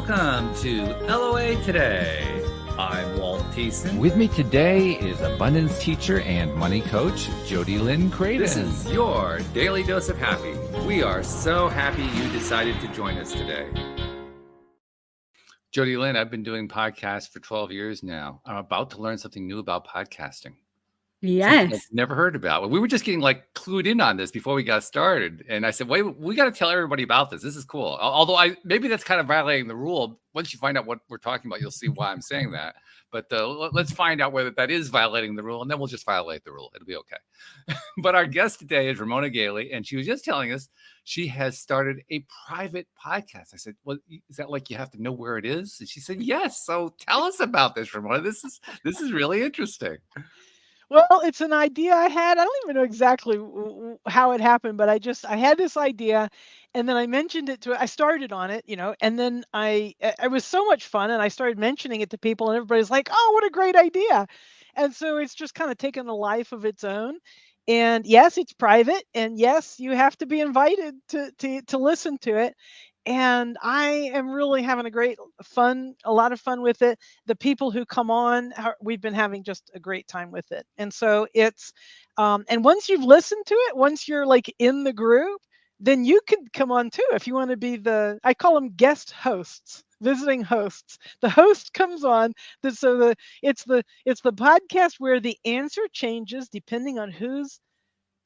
Welcome to LOA Today. I'm Walt Thiessen. With me today is abundance teacher and money coach, Jodi Lynn Craven. This is your daily dose of happy. We are so happy you decided to join us today. Jodi Lynn, I've been doing podcasts for 12 years now. I'm about to learn something new about podcasting. Yes. I've never heard about. We were just getting like clued in on this before we got started. And I said, wait, we got to tell everybody about this. This is cool. Although maybe that's kind of violating the rule. Once you find out what we're talking about, you'll see why I'm saying that. But let's find out whether that is violating the rule, and then we'll just violate the rule. It'll be okay. But our guest today is Ramona Gailey, and she was just telling us she has started a private podcast. I said, well, is that like you have to know where it is? And she said, yes. So tell us about this, Ramona. This is really interesting. Well, it's an idea I had. I don't even know exactly how it happened, but I had this idea, and then I mentioned it I started on it, and then it was so much fun, and I started mentioning it to people, and everybody's like, "Oh, what a great idea!" And so it's just kind of taken a life of its own. And yes, it's private, and yes, you have to be invited to listen to it. And I am really having a lot of fun with it. The people who come on, we've been having just a great time with it. And so it's, and once you've listened to it, once you're like in the group, then you can come on too. If you want to be I call them guest hosts, visiting hosts. The host comes on. It's the podcast where the answer changes depending on who's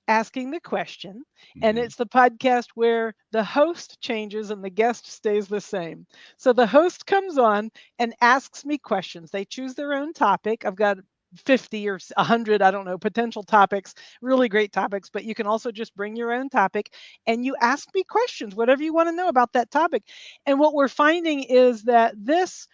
asking the question, and it's the podcast where the host changes and the guest stays the same. So the host comes on and asks me questions. They choose their own topic. I've got 50 or 100, I don't know, potential topics, really great topics, but you can also just bring your own topic and you ask me questions, whatever you want to know about that topic. And what we're finding is that this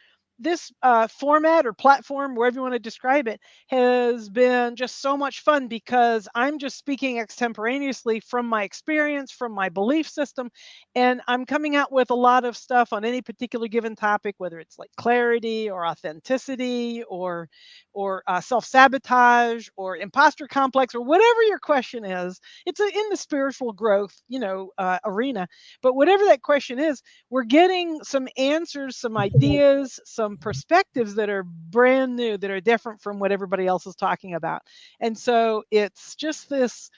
format or platform, wherever you want to describe it, has been just so much fun because I'm just speaking extemporaneously from my experience, from my belief system, and I'm coming out with a lot of stuff on any particular given topic, whether it's like clarity or authenticity or self-sabotage or imposter complex or whatever your question is. It's in the spiritual growth, arena. But whatever that question is, we're getting some answers, some ideas, some perspectives that are brand new, that are different from what everybody else is talking about. And so it's just this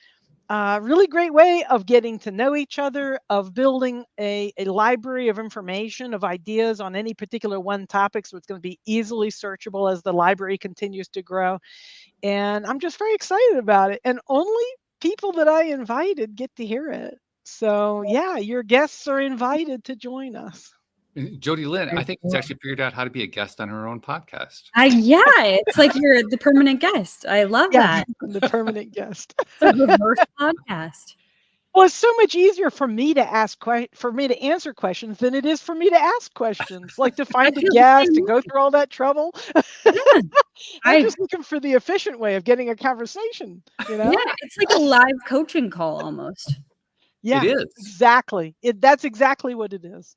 really great way of getting to know each other, of building a library of information, of ideas on any particular one topic. So it's going to be easily searchable as the library continues to grow. And I'm just very excited about it. And only people that I invited get to hear it. So yeah, your guests are invited to join us. Jodi Lynn, I think she's actually figured out how to be a guest on her own podcast. Yeah, it's like you're the permanent guest. I love that. The permanent guest. It's a reverse podcast. Well, it's so much easier for me to answer questions than it is for me to ask questions. Like to find a guest and go through all that trouble. Yeah. I'm just looking for the efficient way of getting a conversation. Yeah, it's like a live coaching call almost. Yeah, it is. Exactly. That's exactly what it is.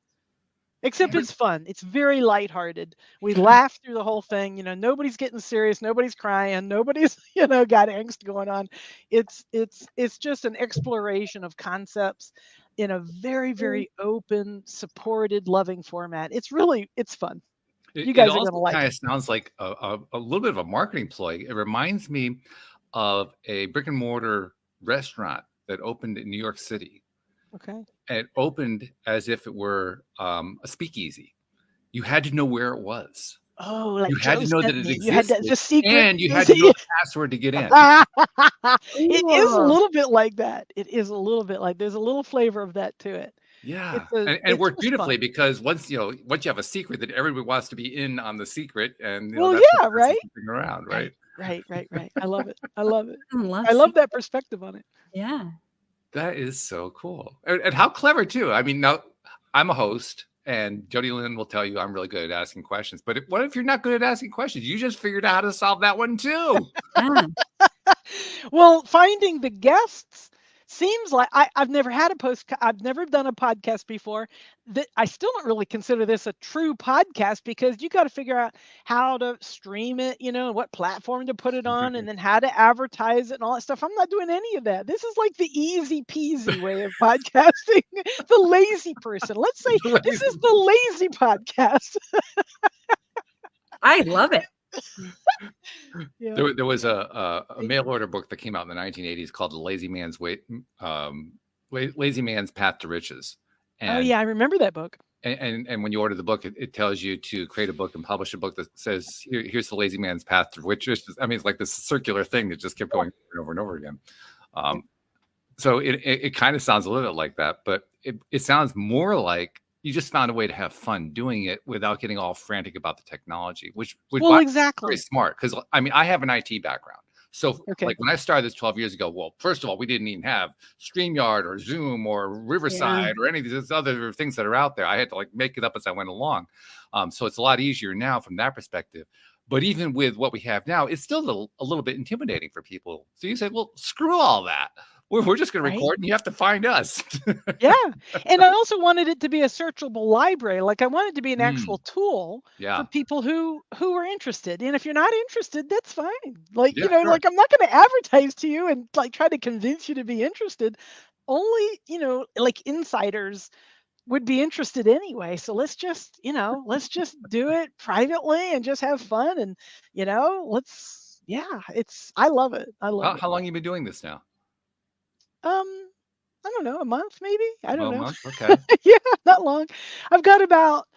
Except it's fun. It's very lighthearted. We laugh through the whole thing. Nobody's getting serious. Nobody's crying. Nobody's, got angst going on. It's just an exploration of concepts in a very, very open, supported, loving format. It's fun. You guys are going to like it. It kind of sounds like a little bit of a marketing ploy. It reminds me of a brick and mortar restaurant that opened in New York City. Okay. It opened as if it were a speakeasy. You had to know where it was. Oh, like you had to know that it existed. You had the secret, and you had to know the password to get in. It is a little bit like that. It is a little bit like there's a little flavor of that to it. Yeah, and it worked beautifully because once you have a secret, that everybody wants to be in on the secret, and that's right. Around, right. Right. I love it. I love that perspective on it. Yeah. That is so cool. And how clever, too. I mean, now I'm a host, and Jodi Lynn will tell you I'm really good at asking questions. But what if you're not good at asking questions? You just figured out how to solve that one, too. Well, finding the guests. seems like I've never I've never done a podcast before. That I still don't really consider this a true podcast, because you got to figure out how to stream it, what platform to put it on, and then how to advertise it and all that stuff. I'm not doing any of that. This is like the easy peasy way of podcasting. The lazy person. Let's say this is the lazy podcast. I love it. Yeah. There was a mail order book that came out in the 1980s called The Lazy Man's Lazy Man's Path to Riches. And, oh yeah, I remember that book. And when you order the book, it tells you to create a book and publish a book that says, here's the lazy man's path to riches. I mean, it's like this circular thing that just kept going over and over again. So it kind of sounds a little bit like that, but it sounds more like you just found a way to have fun doing it without getting all frantic about the technology, which well, exactly. Very smart. Because I mean, I have an IT background. So like when I started this 12 years ago, well, first of all, we didn't even have StreamYard or Zoom or Riverside or any of these other things that are out there. I had to like make it up as I went along. So it's a lot easier now from that perspective. But even with what we have now, it's still a little bit intimidating for people. So you say, well, screw all that. We're just going to record and you have to find us. Yeah. And I also wanted it to be a searchable library. Like I wanted to be an actual tool for people who are interested. And if you're not interested, that's fine. Like, sure. Like I'm not going to advertise to you and like try to convince you to be interested. Only, like insiders would be interested anyway. So let's just do it privately and just have fun. And, I love it. I love it. How long have you been doing this now? I don't know, a month maybe. I don't know. Month? Okay. Yeah, not long. I've got about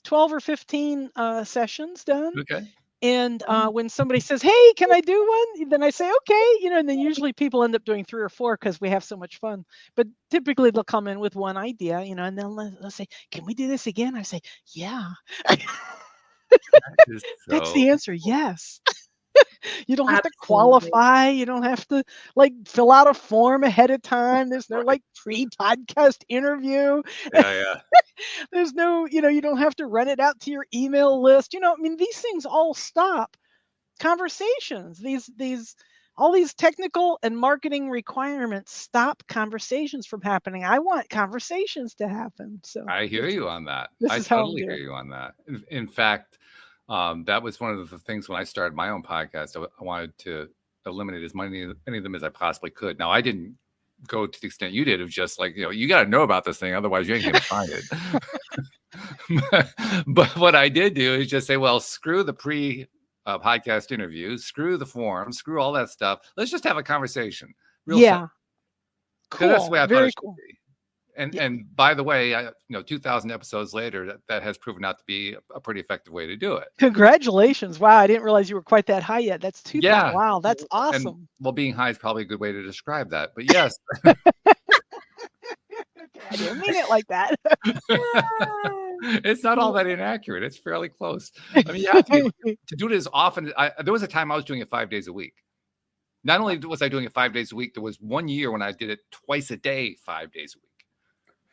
12 or 15 sessions done. Okay. And when somebody says, "Hey, can I do one?" then I say, "Okay," and then usually people end up doing 3 or 4 because we have so much fun. But typically they'll come in with one idea, and then they'll say, "Can we do this again?" I say, "Yeah." That's the answer. Yes. You don't have to qualify. You don't have to like fill out a form ahead of time. There's no like pre-podcast interview. Yeah. There's no, you don't have to run it out to your email list. I mean, these things all stop conversations. All these technical and marketing requirements stop conversations from happening. I want conversations to happen. So I hear you on that. I is totally hear you on that. In fact, that was one of the things when I started my own podcast. I wanted to eliminate as many of them as I possibly could. Now, I didn't go to the extent you did of just like, you got to know about this thing. Otherwise, you ain't going to find it. But what I did do is just say, well, screw the podcast interviews, screw the forums, screw all that stuff. Let's just have a conversation. Real simple. Cool. That's the way I thought Very it should cool. be. And by the way, 2,000 episodes later, that has proven out to be a pretty effective way to do it. Congratulations. Wow. I didn't ready you were quite that high yet. That's 2,000. Yeah. Wow. That's awesome. And, well, being high is probably a good way to describe that. But yes. I didn't mean it like that. It's not all that inaccurate. It's fairly close. I mean, you have to do it as often. There was a time I was doing it 5 days a week. Not only was I doing it 5 days a week, there was 1 year when I did it twice a day, 5 days a week.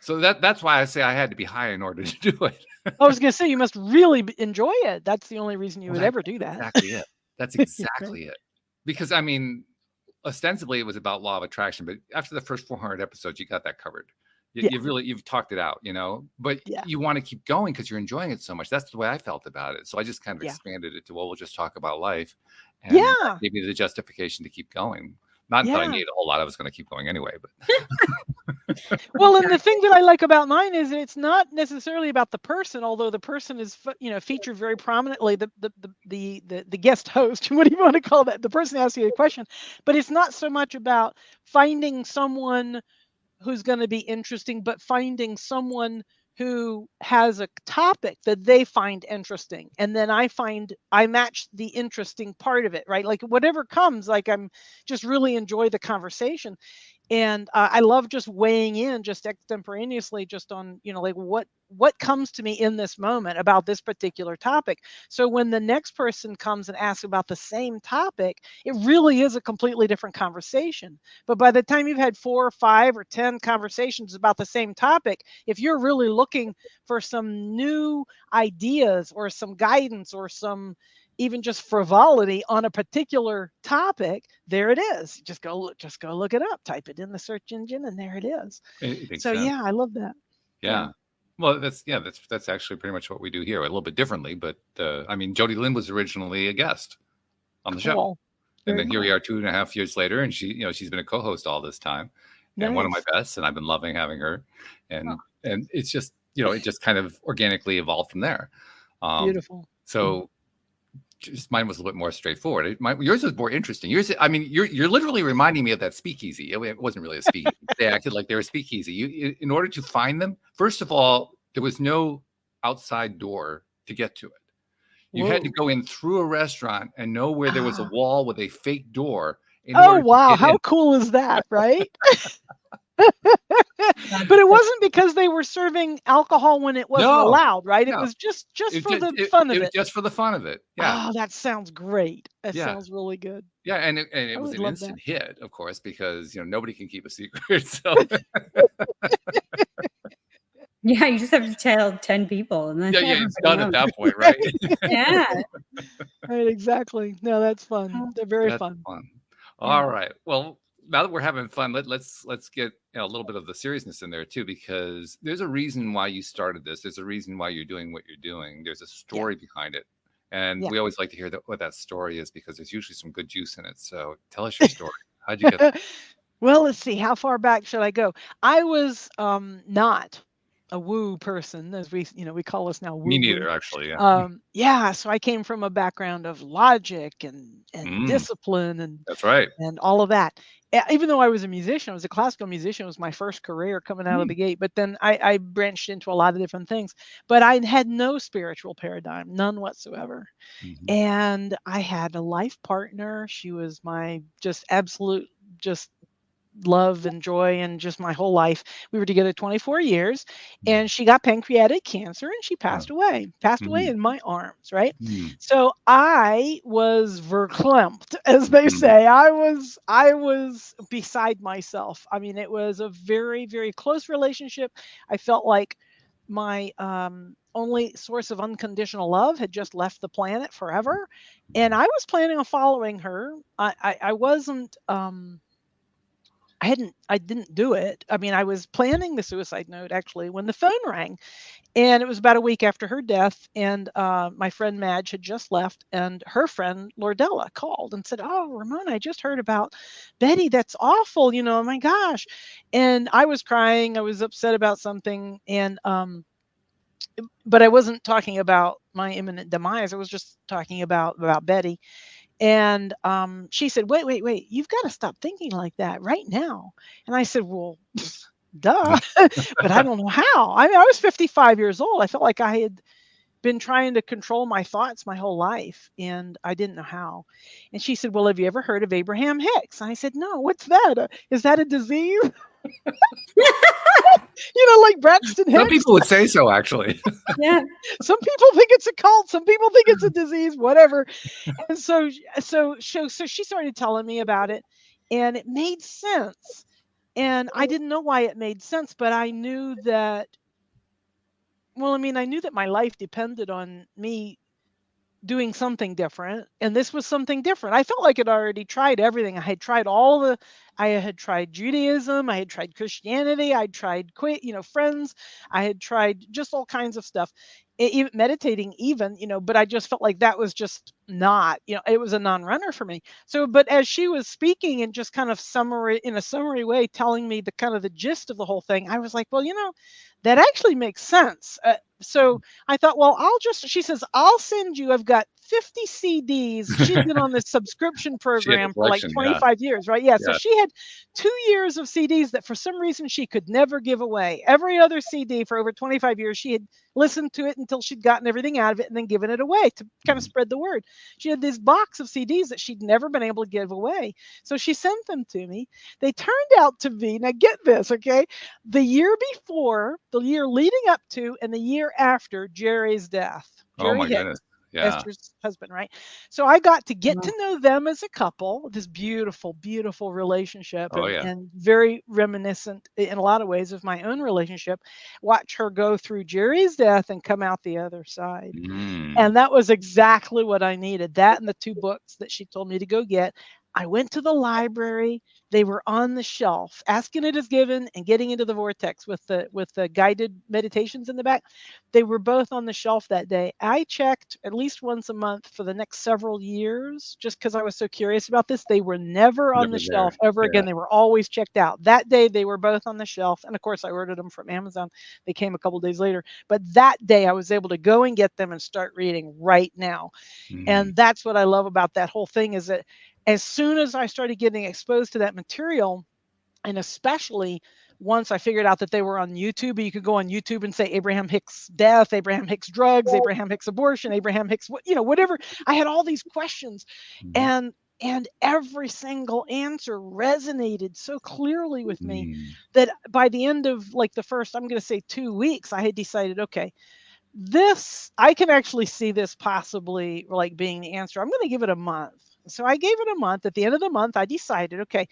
So that's why I say I had to be high in order to do it. I was going to say, you must really enjoy it. That's the only reason you would ever do that. Exactly it. That's exactly it. Because, I mean, ostensibly it was about law of attraction, but after the first 400 episodes, you got that covered. You've talked it out, but you want to keep going because you're enjoying it so much. That's the way I felt about it. So I just kind of expanded it to, well, we'll just talk about life. And that gave me the justification to keep going. Not that I need a whole lot. I was going to keep going anyway, but well, and the thing that I like about mine is it's not necessarily about the person, although the person is, featured very prominently, the guest host, what do you want to call that? The person asking a question, but it's not so much about finding someone who's going to be interesting, but finding someone who has a topic that they find interesting. And then I match the interesting part of it, right? Like whatever comes, like I'm just really enjoy the conversation. And I love just weighing in just extemporaneously just on, like what comes to me in this moment about this particular topic. So when the next person comes and asks about the same topic, it really is a completely different conversation. But by the time you've had 4 or 5 or 10 conversations about the same topic, if you're really looking for some new ideas or some guidance or some even just frivolity on a particular topic, there it is. Just go look it up, type it in the search engine, and there it is. It makes So sense. yeah, I love that. Yeah. Well, that's actually pretty much what we do here, a little bit differently. But I mean, Jodi Lynn was originally a guest on the show, Cool. and Very then here we cool. are 2.5 years later, and she's been a co-host all this time, and one of my Nice. best, and I've been loving having her, Oh, and it's just it just kind of organically evolved from there. beautiful. So just mine was a little bit more straightforward. Yours was more interesting. Yours, I mean, you're literally reminding me of that speakeasy. It wasn't really a speakeasy. They acted like they were speakeasy. In order to find them, first of all, there was no outside door to get to it. You had to Whoa. go in through a restaurant and know where there was a Ah. wall with a fake door in Oh order to wow, get in. how cool is that, right? But it wasn't because they were serving alcohol when it wasn't No, allowed, right? It no. was just It, for the fun it of was it. just for the fun of it. Yeah. Oh, that sounds great. That Yeah. sounds really good. Yeah, and it I was would an love instant that. hit, of course, because nobody can keep a secret. So Yeah, you just have to tell 10 people and then yeah, everybody it's done knows. at that point, right? Yeah. Right, exactly. No, that's fun. They're very That's fun. fun. Yeah. All right. Well, now that we're having fun, let's get a little bit of the seriousness in there too, because there's a reason why you started this. There's a reason why you're doing what you're doing. There's a story behind it, and Yeah. we always like to hear what that story is because there's usually some good juice in it. So tell us your story. How'd you get there? Well, let's see. How far back should I go? I was not a woo person, as we call us now Me woo woo. neither, actually. Yeah. Yeah, so I came from a background of logic and Mm, discipline and that's right. all of that. Even though I was a musician, I was a classical musician. It was my first career coming out of the gate. But then I branched into a lot of different things. But I had no spiritual paradigm, none whatsoever. Mhm. And I had a life partner. She was my just absolute just love and joy and just my whole life. We were together 24 years and she got pancreatic cancer and she Oh, passed away mhm, in my arms, right? mm, So I was verklempt, as they mm, say. I was beside myself. I mean, it was a very, very close relationship. I felt like my only source of unconditional love had just left the planet forever. And I was planning on following her. I wasn't I didn't do it. I mean, I was planning the suicide note actually when the phone rang, and it was about a week after her death. And my friend Madge had just left, and her friend Lordella called and said, "Oh, Ramona, I just heard about Betty. That's awful. Oh my gosh." And I was crying. I was upset about something, and but I wasn't talking about my imminent demise. I was just talking about Betty. And she said, wait, you've got to stop thinking like that right now. And I said, well, duh, but I don't know how. I mean, I was 55 years old. I felt like I had been trying to control my thoughts my whole life, and I didn't know how. And she said, well, have you ever heard of Abraham Hicks? And I said, no, what's that? Is that a disease? Like Braxton Some Hicks. people would say so, actually. Yeah. Some people think it's a cult. Some people think it's a disease, whatever. And so she started telling me about it, and it made sense. And I didn't know why it made sense, but I knew that, well, I mean, I knew that my life depended on me doing something different, and this was something different. I felt like I'd already tried everything. I had tried Judaism, I had tried Christianity, I'd tried friends, I had tried just all kinds of stuff, even meditating even, but I just felt like that was just not, it was a non-runner for me. So, but as she was speaking and just kind of in a summary way, telling me the kind of the gist of the whole thing, I was like, well, that actually makes sense. So I thought, well, she says, I'll send you, I've got 50 CDs. She'd been on this subscription She had a program for like collection, yeah. 25 years, right? Yeah. So Yeah. she had 2 years of CDs that for some reason she could never give away. Every other CD for over 25 years, she had listened to it until she'd gotten everything out of it and then given it away to kind of spread the word. She had this box of CDs that she'd never been able to give away. So she sent them to me. They turned out to be, now get this, okay? The year before, the year leading up to, and the year after Jerry's death. Oh Jerry my Hicks. goodness. Yeah. Esther's husband, right? So I got to get to know them as a couple, this beautiful, beautiful relationship, Oh yeah. and very reminiscent in a lot of ways of my own relationship. Watch her go through Jerry's death and come out the other side. Mm. And that was exactly what I needed. That and the 2 books that she told me to go get. I went to the library. They were on the shelf. Asking It Is Given and Getting Into the Vortex with the guided meditations in the back. They were both on the shelf that day. I checked at least once a month for the next several years just because I was so curious about this. They were never on Never the there. shelf ever Yeah. again. They were always checked out. That day they were both on the shelf. And of course I ordered them from Amazon. They came a couple days later. But that day I was able to go and get them and start reading right now. Mm. And that's what I love about that whole thing, is that as soon as I started getting exposed to that material, and especially once I figured out that they were on YouTube, you could go on YouTube and say Abraham Hicks death, Abraham Hicks drugs, Abraham Hicks abortion, Abraham Hicks, whatever. I had all these questions, Mhm. and every single answer resonated so clearly with me Mm. that by the end of like the first, I'm going to say 2 weeks, I had decided, okay, this, I can actually see this possibly like being the answer. I'm going to give it a month. So I gave it a month. At the end of the month, I decided, okay,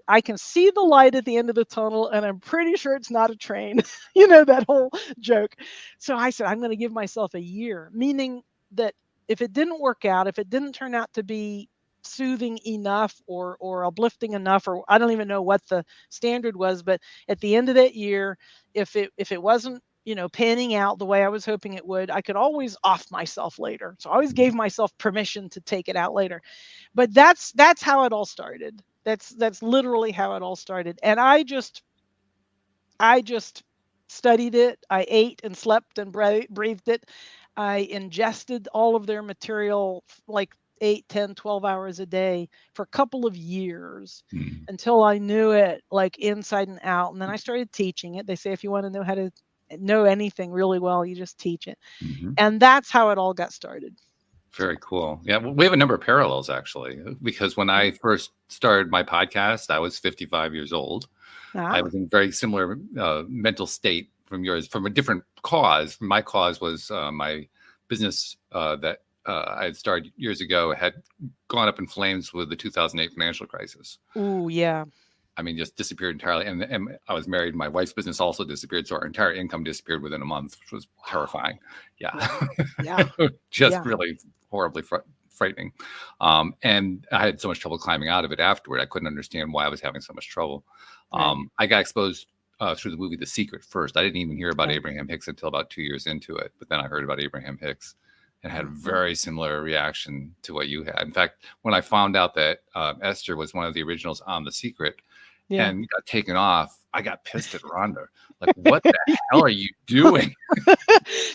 I can see the light at the end of the tunnel, and I'm pretty sure it's not a train. That whole joke. So I said, I'm going to give myself a year, meaning that if it didn't work out, if it didn't turn out to be soothing enough or uplifting enough, or I don't even know what the standard was, but at the end of that year, if it wasn't panning out the way I was hoping it would, I could always off myself later. So I always gave myself permission to take it out later. But that's how it all started. That's literally how it all started. And I just studied it. I ate and slept and breathed it. I ingested all of their material like 8, 10, 12 hours a day for a couple of years Mm. until I knew it like inside and out. And then I started teaching it. They say if you want to know how to know anything really well, you just teach it. Mhm. And that's how it all got started. Very cool. Yeah, well, we have a number of parallels actually, because when I first started my podcast, I was 55 years old. I Ah, was in a very similar mental state from yours, from a different cause. My cause was my business that I had started years ago had gone up in flames with the 2008 financial crisis. ooh, yeah. I mean, just disappeared entirely. And I was married. My wife's business also disappeared. So our entire income disappeared within a month, which was terrifying. Yeah. Wow. Yeah. Just Yeah. really horribly frightening. And I had so much trouble climbing out of it afterward. I couldn't understand why I was having so much trouble. Right. I got exposed through the movie The Secret first. I didn't even hear about Okay. Abraham Hicks until about 2 years into it. But then I heard about Abraham Hicks and had a Mhm. very similar reaction to what you had. In fact, when I found out that Esther was one of the originals on The Secret, Yeah. and got taken off, I got pissed at Rhonda. Like, what the hell are you doing?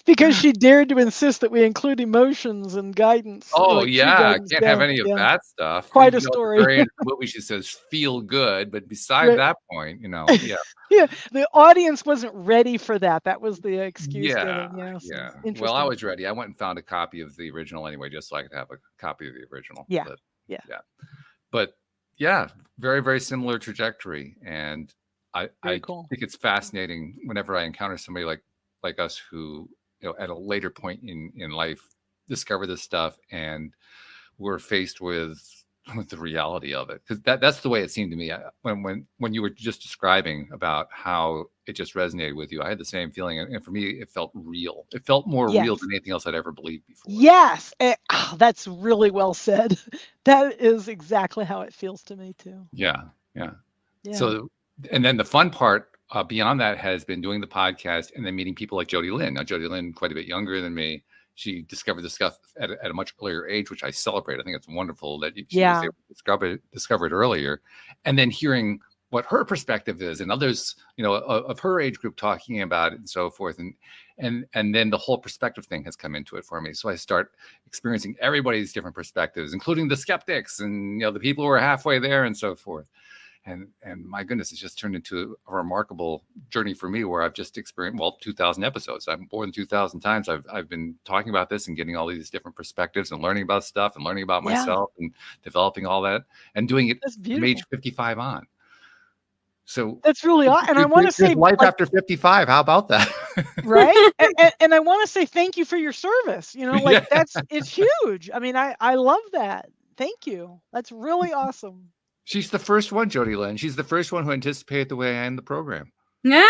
Because she dared to insist that we include emotions and guidance, Oh, like true yeah, guidance. can't have Yeah. any of Yeah. that stuff. Quite a At the story. very end of the movie, she says, "Feel good," but beside Right. that point, yeah. Yeah. The audience wasn't ready for that. That was the excuse Yeah, given. Yeah. So yeah. Well, I interesting. was ready. I went and found a copy of the original anyway, just so I could have a copy of the original. Yeah. But Yeah. yeah. But yeah, very, very similar trajectory. And Very I cool. think it's fascinating whenever I encounter somebody like us who, at a later point in life discover this stuff and we're faced with the reality of it. Because that's the way it seemed to me. When you were just describing about how it just resonated with you, I had the same feeling. And for me, it felt real. It felt more real Yes. than anything else I'd ever believed before. Yes. That's really well said. That is exactly how it feels to me too. Yeah. Yeah. Yeah. So, and then the fun part beyond that has been doing the podcast and then meeting people like Jodi Lynn. Now, Jodi Lynn, quite a bit younger than me. She discovered this stuff at a much earlier age, which I celebrate. I think it's wonderful that she was Yeah. able to discover it earlier. And then hearing what her perspective is and others, of her age group talking about it and so forth. And then the whole perspective thing has come into it for me. So I start experiencing everybody's different perspectives, including the skeptics and, the people who are halfway there and so forth. And my goodness, it's just turned into a remarkable journey for me where I've just experienced 2,000 episodes. I'm more than 2,000 times I've been talking about this and getting all these different perspectives and learning about stuff and learning about Yeah. myself and developing all that and doing it That's from beautiful. age 55 on. So That's really awesome. And I want to say, there's life like, after 55. How about that? Right. And I want to say thank you for your service. Like Yeah. it's huge. I mean, I love that. Thank you. That's really awesome. She's the first one, Jodi Lynn. She's the first one who anticipated the way I end the program. No.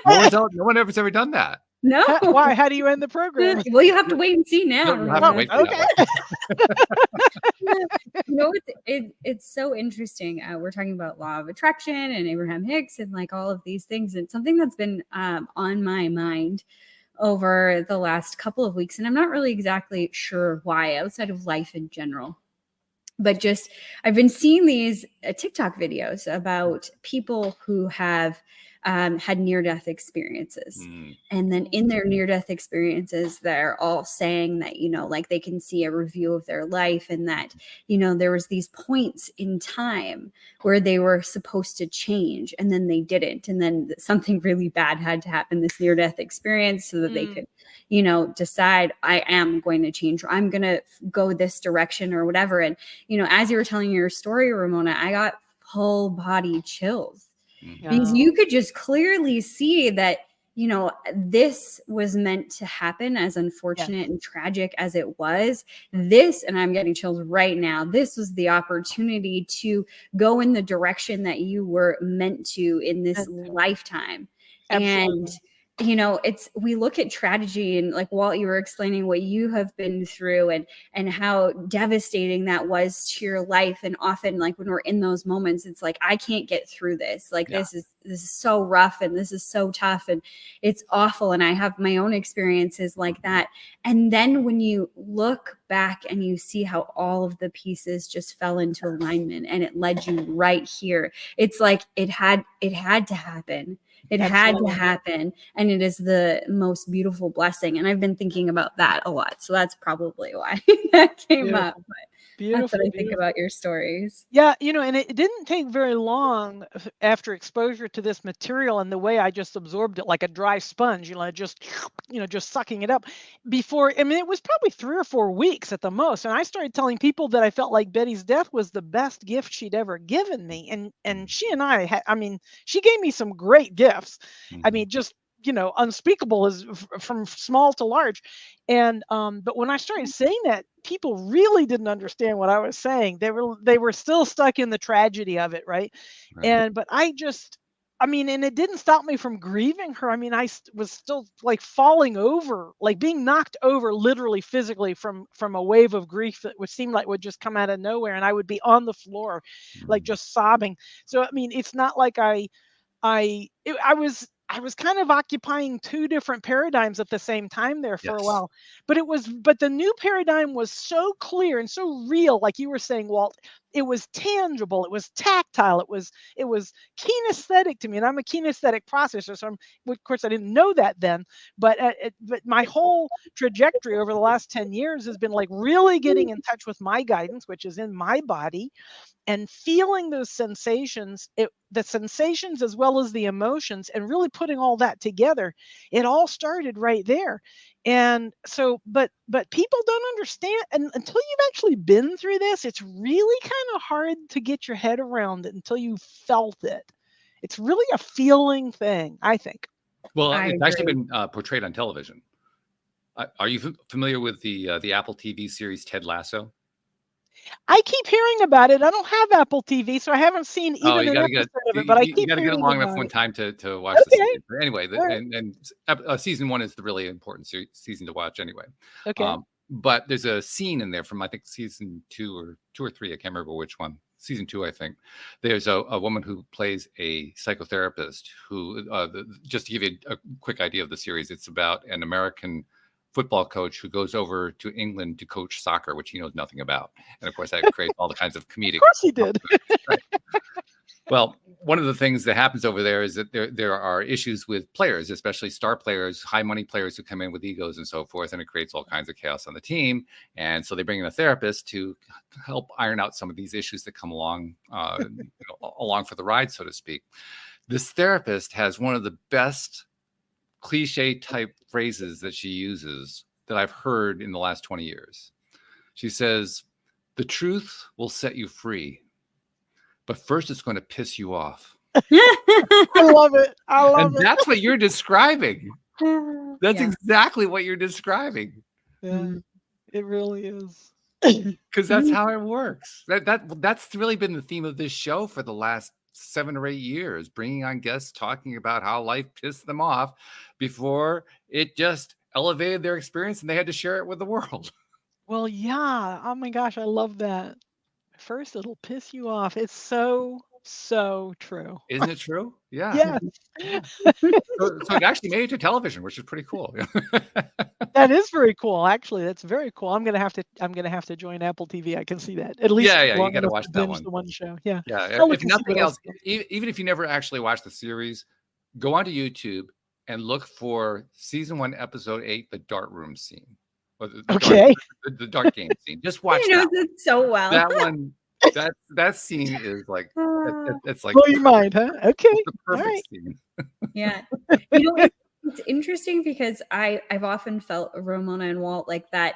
No one ever's ever done that. Why? How do you end the program? Well, you have to wait and see now. You'll have to wait for that one. It's so interesting. We're talking about law of attraction and Abraham Hicks and like all of these things. And something that's been on my mind over the last couple of weeks, and I'm not really exactly sure why, outside of life in general. But just, I've been seeing these TikTok videos about people who have had near-death experiences. And then in their near-death experiences, they're all saying that, like they can see a review of their life and that, there was these points in time where they were supposed to change and then they didn't. And then something really bad had to happen, this near-death experience, so that they could, decide, I am going to change, or I'm going to go this direction or whatever. And, as you were telling your story, Ramona, I got full body chills. Because you could just clearly see that, this was meant to happen, as unfortunate and tragic as it was. And I'm getting chills right now, this was the opportunity to go in the direction that you were meant to in this lifetime. Absolutely. And we look at tragedy, and like Walt, you were explaining what you have been through and how devastating that was to your life. And often, like when we're in those moments, it's like, I can't get through this. Like this is so rough and this is so tough and it's awful. And I have my own experiences like that. And then when you look back and you see how all of the pieces just fell into alignment and it led you right here, it's like it had to happen. It had to happen. And it is the most beautiful blessing. And I've been thinking about that a lot. So that's probably why that came up. But that's what I think about your stories. Yeah. And it didn't take very long after exposure to this material and the way I just absorbed it like a dry sponge, just sucking it up before. I mean, it was probably 3 or 4 weeks at the most. And I started telling people that I felt like Betty's death was the best gift she'd ever given me. And she and I had, she gave me some great gifts. I mean, just, unspeakable is from small to large. And but when I started saying that, people really didn't understand what I was saying. They were still stuck in the tragedy of it, right? But and it didn't stop me from grieving her. I mean, I was still like falling over, like being knocked over literally physically from a wave of grief that would seem like would just come out of nowhere, and I would be on the floor like just sobbing. So I mean, it's not like I was kind of occupying 2 different paradigms at the same time there for a while. But the new paradigm was so clear and so real, like you were saying, Walt. It was tangible, it was tactile, it was kinesthetic to me. And I'm a kinesthetic processor, so of course I didn't know that then. But my whole trajectory over the last 10 years has been like really getting in touch with my guidance, which is in my body, and feeling those sensations, the sensations as well as the emotions, and really putting all that together. It all started right there. And so, but people don't understand, and until you've actually been through this, it's really kind of hard to get your head around it until you felt it. It's really a feeling thing, I think. Well, it's actually been portrayed on television. Are you familiar with the Apple TV series Ted Lasso? I keep hearing about it. I don't have Apple TV, so I haven't seen even an episode of it. But I keep you got to get long enough one time to watch the series. But anyway, and season 1 is the really important season to watch anyway. Okay. But there's a scene in there from I think season 2 or 3. I can't remember which one. Season 2, I think. There's a woman who plays a psychotherapist who, just to give you a quick idea of the series, it's about an American football coach who goes over to England to coach soccer, which he knows nothing about. And of course, that creates all the kinds of comedic. Of course he did. Right. Well, one of the things that happens over there is that there are issues with players, especially star players, high money players who come in with egos and so forth, and it creates all kinds of chaos on the team. And so they bring in a therapist to help iron out some of these issues that come along, along for the ride, so to speak. This therapist has one of the best cliche type phrases that she uses that I've heard in the last 20 years. She says, "The truth will set you free, but first it's going to piss you off." I love it. I love it. And that's what you're describing. That's Yeah. exactly what you're describing. Yeah, it really is. Because that's how it works. That's really been the theme of this show for the last 7 or 8 years, bringing on guests talking about how life pissed them off before it just elevated their experience and they had to share it with the world. Well, yeah. Oh my gosh, I love that. First, it'll piss you off. It's so, so true. Isn't it true? Yeah. Yes, Yeah. So it actually made it to television, which is pretty cool. that is very cool. Actually, that's very cool. I'm gonna have to join Apple TV. I can see that. At least Yeah, you long got to enough watch to that binge one. the one show. Yeah. Yeah, I'll look if and see nothing what else, else. even if you never actually watched the series, go onto YouTube and look for season 1, episode 8, the dart room scene, or Okay. the dart game scene. Just watch He knows that. it so well. That one, that scene is like it's like Blow your mind, huh? Okay. the All perfect right. scene. Yeah. You know, it's interesting because I've often felt, Ramona and Walt, like that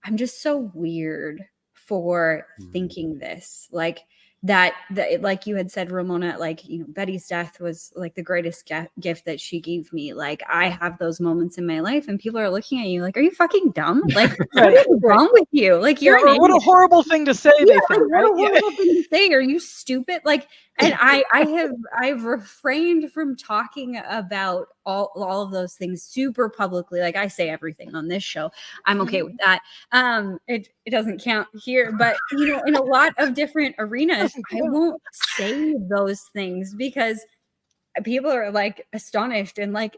I'm just so weird for thinking this. Like that like you had said, Ramona, like, you know, Betty's death was like the greatest gift that she gave me. Like I have those moments in my life and people are looking at you like, are you fucking dumb? Like what is wrong with you? Like you're an what a idiot. horrible thing to say, they Yeah, think, like, right? what a horrible thing to say. Are you stupid? Like, and I've refrained from talking about all of those things super publicly. Like I say everything on this show. I'm okay with that. It doesn't count here, but you know, in a lot of different arenas, I won't say those things because people are like astonished and like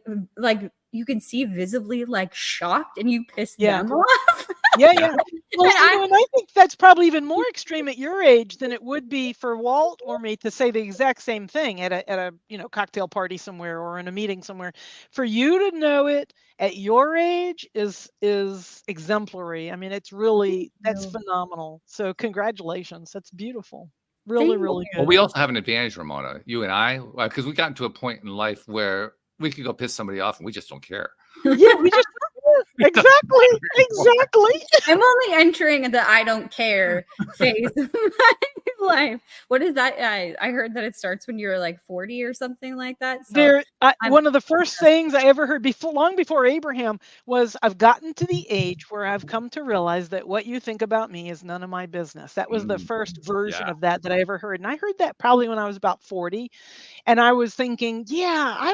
you can see visibly like shocked and you piss them off. Yeah. Well, and I think that's probably even more extreme at your age than it would be for Walt or me to say the exact same thing at a cocktail party somewhere or in a meeting somewhere. For you to know it at your age is exemplary. I mean, it's really, that's phenomenal. So congratulations. That's beautiful. Really, really good. Well, we also have an advantage, Ramona, you and I, because we got to a point in life where we could go piss somebody off and we just don't care. Yeah, we just exactly. I'm only entering the I don't care phase of my life. What is that? I heard that it starts when you're like 40 or something like that. So one of the first things I ever heard long before Abraham was, I've gotten to the age where I've come to realize that what you think about me is none of my business. That was the first version of that I ever heard. And I heard that probably when I was about 40. And I was thinking, yeah, I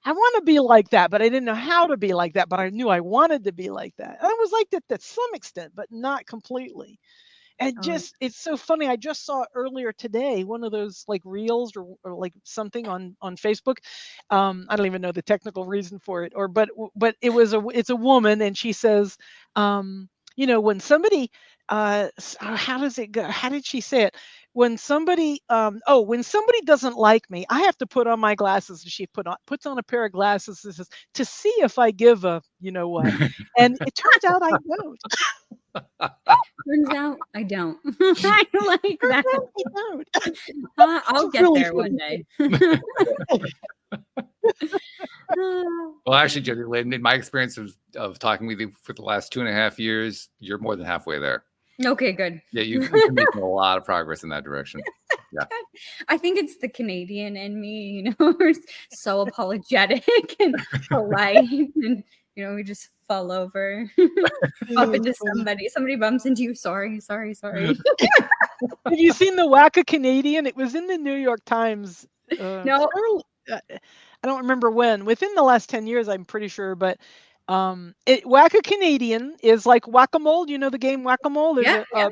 want to be like that, but I didn't know how to be like that, but I knew I wanted to be like that. And I was like that to some extent, but not completely. And just, it's so funny. I just saw earlier today one of those like reels or like something on Facebook. I don't even know the technical reason for it, but it's a woman, and she says, when somebody, how does it go? How did she say it? When somebody, when somebody doesn't like me, I have to put on my glasses. And she puts on a pair of glasses to see if I give a, you know what? And it turns out I don't. Turns out I don't. I like that. I don't. I'll get really there one day. Well, actually, Jodi Lynn, in my experience of talking with you for the last 2.5 years, you're more than halfway there. Okay, good. Yeah, you've been making a lot of progress in that direction. Yeah. I think it's the Canadian in me, we're so apologetic and polite, and we just fall over, bump into somebody bumps into you. Sorry. Have you seen the Wacka Canadian? It was in the New York Times. No. I don't remember when. Within the last 10 years, I'm pretty sure. But Wacka Canadian is like whack-a-mole. You know the game whack-a-mole? There's a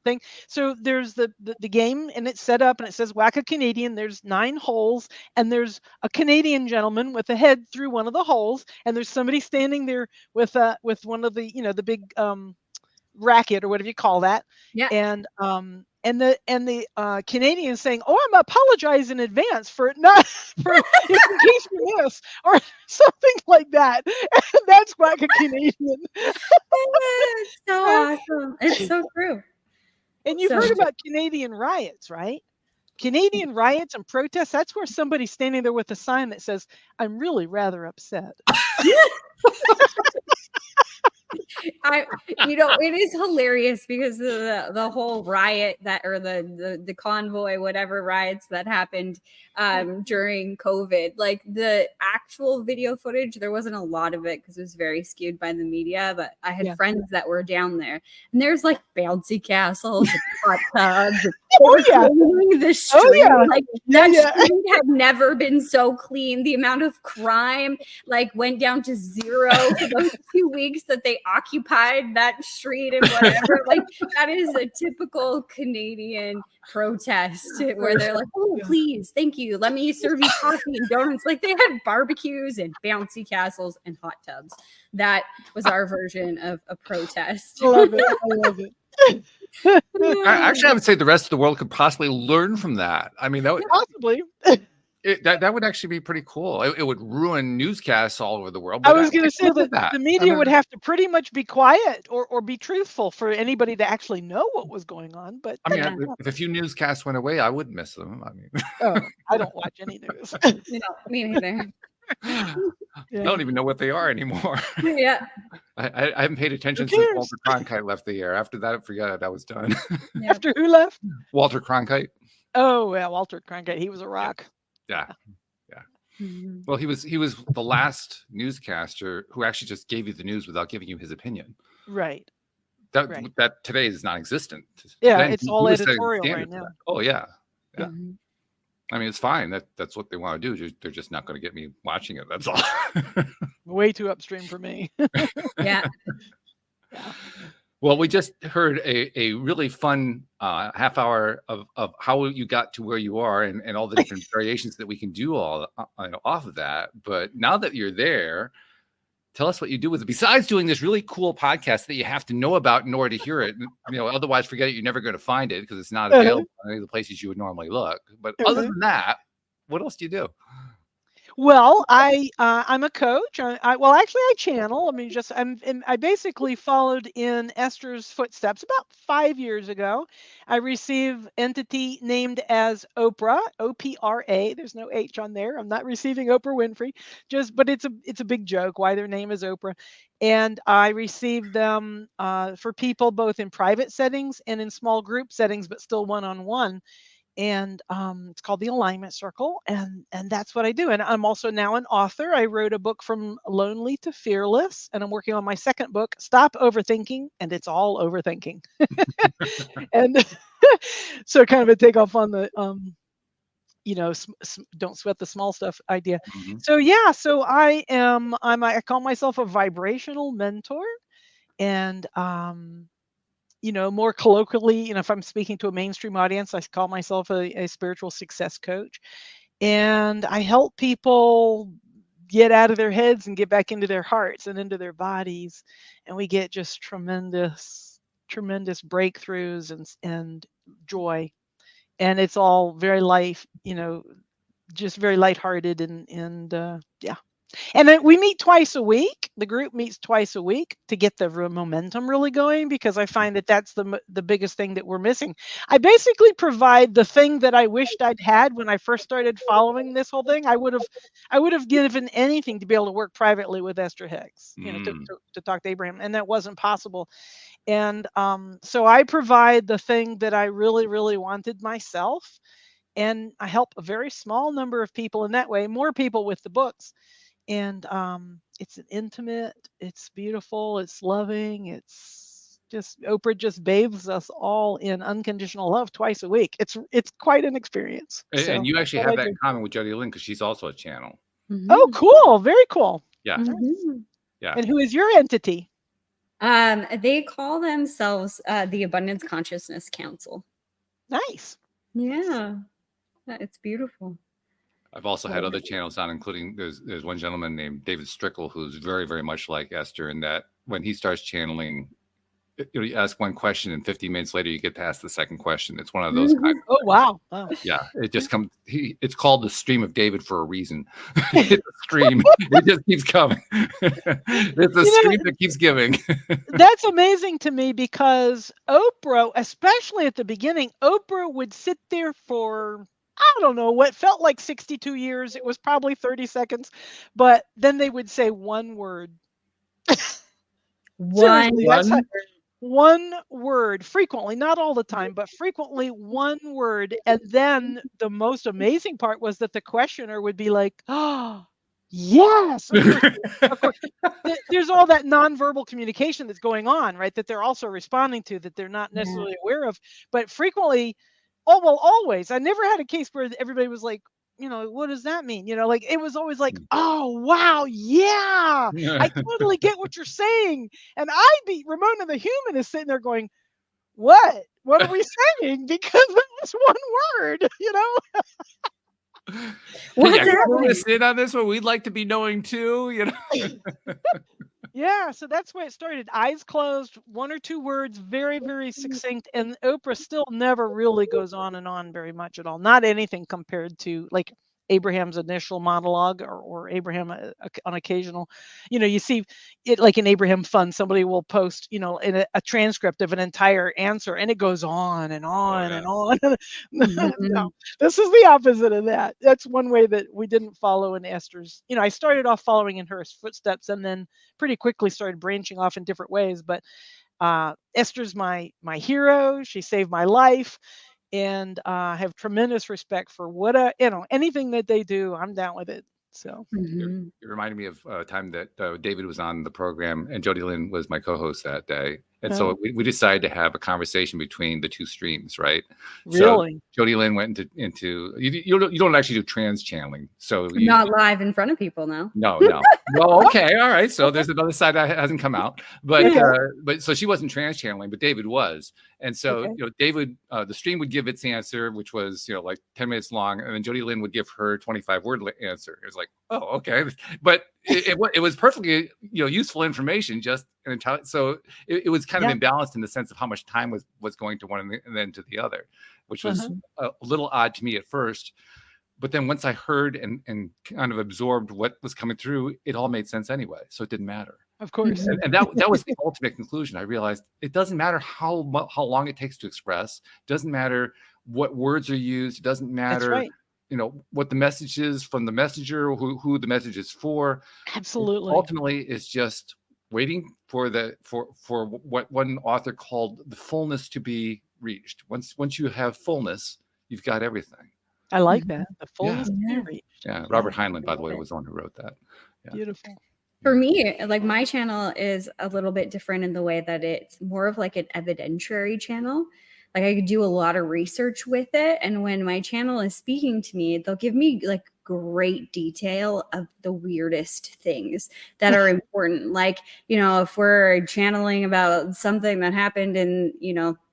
thing. So there's the game, and it's set up, and it says Wacka Canadian. There's 9 holes, and there's a Canadian gentleman with a head through one of the holes, and there's somebody standing there with one of the the big racket or whatever you call that. Yeah. And the Canadian saying, "Oh, I'm apologize in advance for not for in case you miss," or something like that. And that's like a Canadian. It's so awesome. It's so true. And you've heard about Canadian riots, right? Canadian riots and protests. That's where somebody's standing there with a sign that says, "I'm really rather upset." It is hilarious because the whole riot or the convoy, whatever riots that happened during COVID, like the actual video footage, there wasn't a lot of it because it was very skewed by the media. But I had friends that were down there, and there's like bouncy castles, and hot tubs. Cleaning the street, like that street had never been so clean. The amount of crime like went down to zero for those 2 weeks that they occupied that street and whatever. Like that is a typical Canadian protest where they're like, "Oh, please, thank you, let me serve you coffee and donuts." Like they had barbecues and bouncy castles and hot tubs. That was our version of a protest. I love it. Actually, I would say the rest of the world could possibly learn from that. I mean, that would possibly. That would actually be pretty cool. It would ruin newscasts all over the world. I was going to say that the media would have to pretty much be quiet or be truthful for anybody to actually know what was going on. But I mean, if a few newscasts went away, I would miss them. I mean, I don't watch any news. Me neither. I don't even know what they are anymore. Yeah. I haven't paid attention since Walter Cronkite left the air. After that, I forgot I was done. After who left? Walter Cronkite. Oh, yeah, Walter Cronkite. He was a rock. Yeah. Well, he was the last newscaster who actually just gave you the news without giving you his opinion. Right. That today is non-existent. Yeah, then it's all editorial right now. Oh yeah. I mean, it's fine. That's what they want to do. They're just not going to get me watching it. That's all. Way too upstream for me. Yeah. Well, we just heard a really fun half hour of how you got to where you are and all the different variations that we can do all off of that. But now that you're there, tell us what you do with it. Besides doing this really cool podcast that you have to know about in order to hear it, otherwise forget it. You're never going to find it because it's not available in any of the places you would normally look. But other than that, what else do you do? Well, I'm a coach. I channel. I mean, I basically followed in Esther's footsteps about 5 years ago. I received entity named as Oprah, O-P-R-A. There's no H on there. I'm not receiving Oprah Winfrey. But it's a big joke why their name is Oprah. And I received them for people both in private settings and in small group settings, but still one-on-one. And it's called the Alignment Circle, and that's what I do. And I'm also now an author. I wrote a book From Lonely to Fearless, and I'm working on my second book, Stop Overthinking, and it's all overthinking. And so kind of a takeoff on the don't sweat the small stuff idea. So I call myself a vibrational mentor, and more colloquially, if I'm speaking to a mainstream audience, I call myself a spiritual success coach. And I help people get out of their heads and get back into their hearts and into their bodies. And we get just tremendous breakthroughs and joy. And it's all very just very lighthearted and yeah. And then we meet twice a week. The group meets twice a week to get the momentum really going, because I find that that's the biggest thing that we're missing. I basically provide the thing that I wished I'd had when I first started following this whole thing. I would have given anything to be able to work privately with Esther Hicks, to talk to Abraham, and that wasn't possible. And so I provide the thing that I really, really wanted myself, and I help a very small number of people in that way, more people with the books. And it's intimate, it's beautiful, it's loving, it's just, Oprah just bathes us all in unconditional love twice a week. It's quite an experience. And you actually have that in common with Jodi Lynn, because she's also a channel. Oh, cool. Very cool. Yeah. Yeah. And who is your entity? They call themselves the Abundance Consciousness Council. Nice. Yeah. It's beautiful. I've also had other channels on, including there's one gentleman named David Strickle who's very, very much like Esther, in that when he starts channeling, you ask one question and 15 minutes later you get to ask the second question. It's one of those kind of Oh, wow. Yeah, it just comes. It's called the Stream of David for a reason. It's a stream. It just keeps coming. It's a stream that keeps giving. That's amazing to me, because Oprah, especially at the beginning, Oprah would sit there for, I don't know, what felt like 62 years. It was probably 30 seconds. But then they would say one word. Seriously, that's One. one word frequently, not all the time, but frequently one word. And then the most amazing part was that the questioner would be like, oh, yes. Of course, there's all that nonverbal communication that's going on, right? That they're also responding to that they're not necessarily aware of. But frequently, oh, well, always. I never had a case where everybody was like, what does that mean? Like it was always like, oh, wow, yeah, I totally get what you're saying. And Ramona the human is sitting there going, what? What are we saying? Because that's one word, What's Yeah, clue happening? us in on this one. We'd like to be knowing too. Yeah, so that's where it started. Eyes closed, one or two words, very, very succinct. And Oprah still never really goes on and on very much at all. Not anything compared to like Abraham's initial monologue or Abraham on occasional. You see it like in Abraham Fun, somebody will post, in a transcript of an entire answer and it goes on and on and on. No, this is the opposite of that. That's one way that we didn't follow in Esther's. I started off following in her footsteps and then pretty quickly started branching off in different ways. But Esther's my hero. She saved my life, and I have tremendous respect for anything that they do. I'm down with it. So It reminded me of a time that David was on the program and Jodi Lynn was my co-host that day. And so we decided to have a conversation between the two streams, right? Really? So Jodi Lynn went into you don't actually do trans channeling. So Not live in front of people now. No. Well, okay, all right. So there's another side that hasn't come out, but so she wasn't trans channeling, but David was, and so David, the stream would give its answer, which was like 10 minutes long, and then Jodi Lynn would give her 25-word answer. It was like, oh, okay, but it was perfectly useful information, just so it was kind of imbalanced in the sense of how much time was going to one and then to the other, which was a little odd to me at first. But then once I heard and kind of absorbed what was coming through, it all made sense anyway. So it didn't matter. Of course. And that was the ultimate conclusion. I realized it doesn't matter how long it takes to express. It doesn't matter what words are used. It doesn't matter, what the message is from the messenger, who the message is for. Absolutely. Ultimately, it's just waiting for what one author called the fullness to be reached. Once you have fullness, you've got everything. I like that. The fullness to be reached. Yeah, Robert Heinlein, by the way, was the one who wrote that. Yeah. Beautiful. For me, like my channel is a little bit different in the way that it's more of like an evidentiary channel. Like I could do a lot of research with it. And when my channel is speaking to me, they'll give me like great detail of the weirdest things that are important. Like, if we're channeling about something that happened in,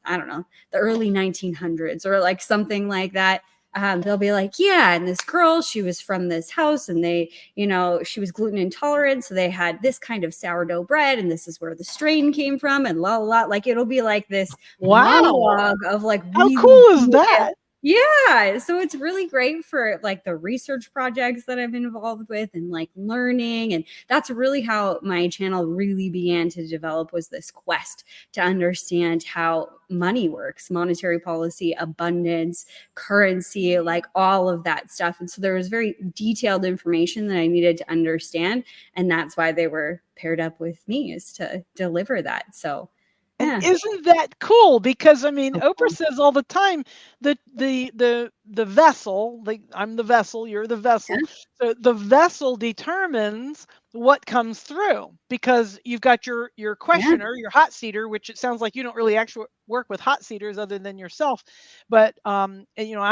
I don't know, the early 1900s or like something like that. They'll be like, yeah, and this girl, she was from this house and they, she was gluten intolerant. So they had this kind of sourdough bread and this is where the strain came from and la, la, la. Like it'll be like this monologue of like, how cool is that? Yeah. So it's really great for like the research projects that I've been involved with and like learning. And that's really how my channel really began to develop, was this quest to understand how money works, monetary policy, abundance, currency, like all of that stuff. And so there was very detailed information that I needed to understand. And that's why they were paired up with me, is to deliver that. So and isn't that cool? Because Oprah says all the time that the vessel, like I'm the vessel, you're the vessel. So the vessel determines what comes through, because you've got your questioner, your hot seater, which it sounds like you don't really actually work with hot seaters other than yourself. But I'm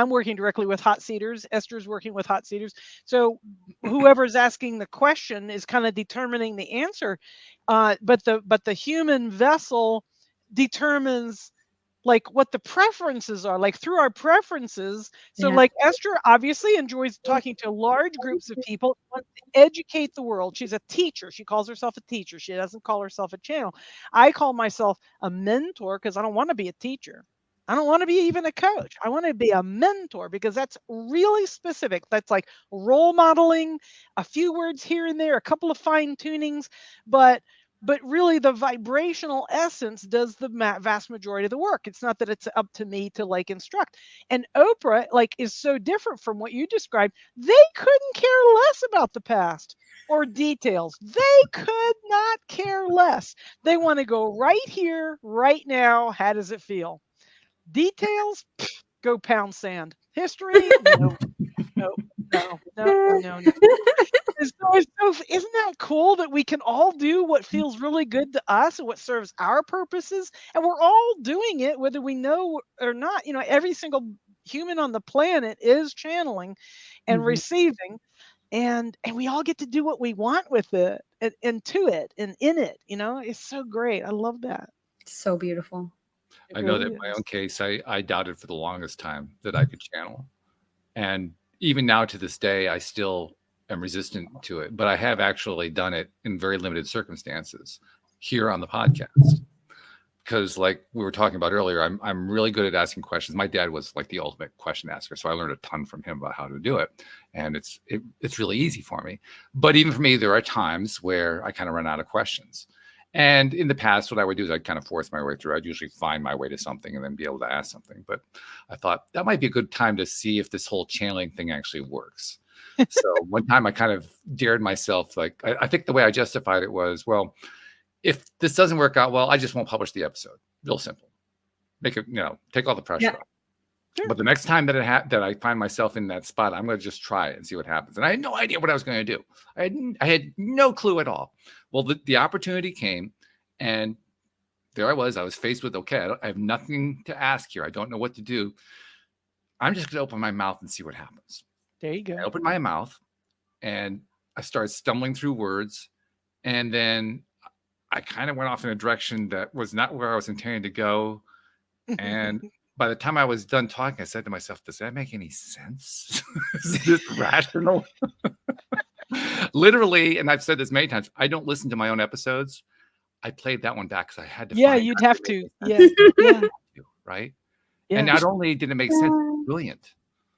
working directly with hot seaters. Esther's working with hot seaters. So whoever's asking the question is kind of determining the answer. But the human vessel determines like what the preferences are, like through our preferences. So like Esther obviously enjoys talking to large groups of people, wants to educate the world. She's a teacher. She calls herself a teacher. She doesn't call herself a channel. I call myself a mentor because I don't want to be a teacher. I don't want to be even a coach. I want to be a mentor because that's really specific. That's like role modeling, a few words here and there, a couple of fine tunings, but but really the vibrational essence does the vast majority of the work. It's not that it's up to me to like instruct. And Oprah like is so different from what you described. They couldn't care less about the past or details. They could not care less. They want to go right here, right now. How does it feel? Details, go pound sand. History, no, no, no, no, no, no. Isn't that cool that we can all do what feels really good to us and what serves our purposes? And we're all doing it, whether we know or not. You know, every single human on the planet is channeling and receiving. And we all get to do what we want with it and to it and in it. You know, it's so great. I love that. So beautiful. I know that in my own case, I doubted for the longest time that I could channel. And even now to this day, I still am resistant to it, but I have actually done it in very limited circumstances here on the podcast. Because like we were talking about earlier, I'm really good at asking questions. My dad was like the ultimate question asker, so I learned a ton from him about how to do it. And it's really easy for me. But even for me, there are times where I kind of run out of questions. And in the past, what I would do is I'd kind of force my way through. I'd usually find my way to something and then be able to ask something. But I thought that might be a good time to see if this whole channeling thing actually works. So one time I kind of dared myself, like, I think the way I justified it was, well, if this doesn't work out well, I just won't publish the episode. Real simple. Make it, take all the pressure off. Sure. But the next time that I find myself in that spot, I'm going to just try it and see what happens. And I had no idea what I was going to do. I had no clue at all. Well, the opportunity came, and there I was. I was faced with, okay, I have nothing to ask here. I don't know what to do. I'm just going to open my mouth and see what happens. There you go. I opened my mouth, and I started stumbling through words, and then I kind of went off in a direction that was not where I was intending to go. And by the time I was done talking, I said to myself, does that make any sense? Is this rational? Literally, and I've said this many times, I don't listen to my own episodes. I played that one back because I had to. Yeah, you'd have to. Yeah. Right? Yeah. And not only did it make sense, it was brilliant.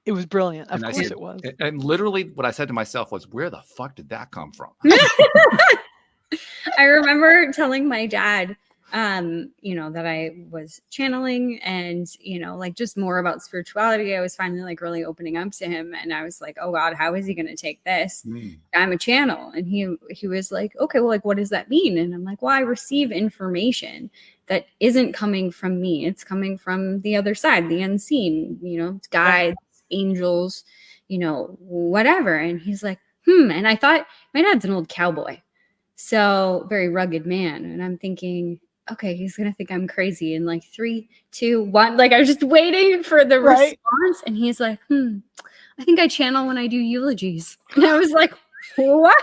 It was brilliant. Of course it was. And literally what I said to myself was, where the fuck did that come from? I remember telling my dad, that I was channeling and, like just more about spirituality. I was finally like really opening up to him. And I was like, oh God, how is he going to take this? I'm a channel. And he was like, okay, well, like, what does that mean? And I'm like, well, I receive information that isn't coming from me. It's coming from the other side, the unseen, guides, angels, whatever. And he's like, And I thought my dad's an old cowboy. So very rugged man. And I'm thinking, okay, he's going to think I'm crazy. And like 3, 2, 1, like I was just waiting for the response. And he's like, I think I channel when I do eulogies. And I was like, what?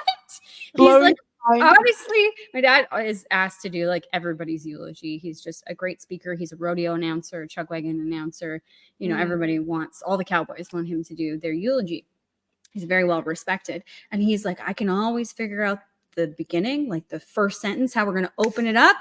He's like, obviously my dad is asked to do like everybody's eulogy. He's just a great speaker. He's a rodeo announcer, a chuck wagon announcer. Everybody wants, all the cowboys want him to do their eulogy. He's very well respected. And he's like, I can always figure out the beginning, like the first sentence, how we're going to open it up,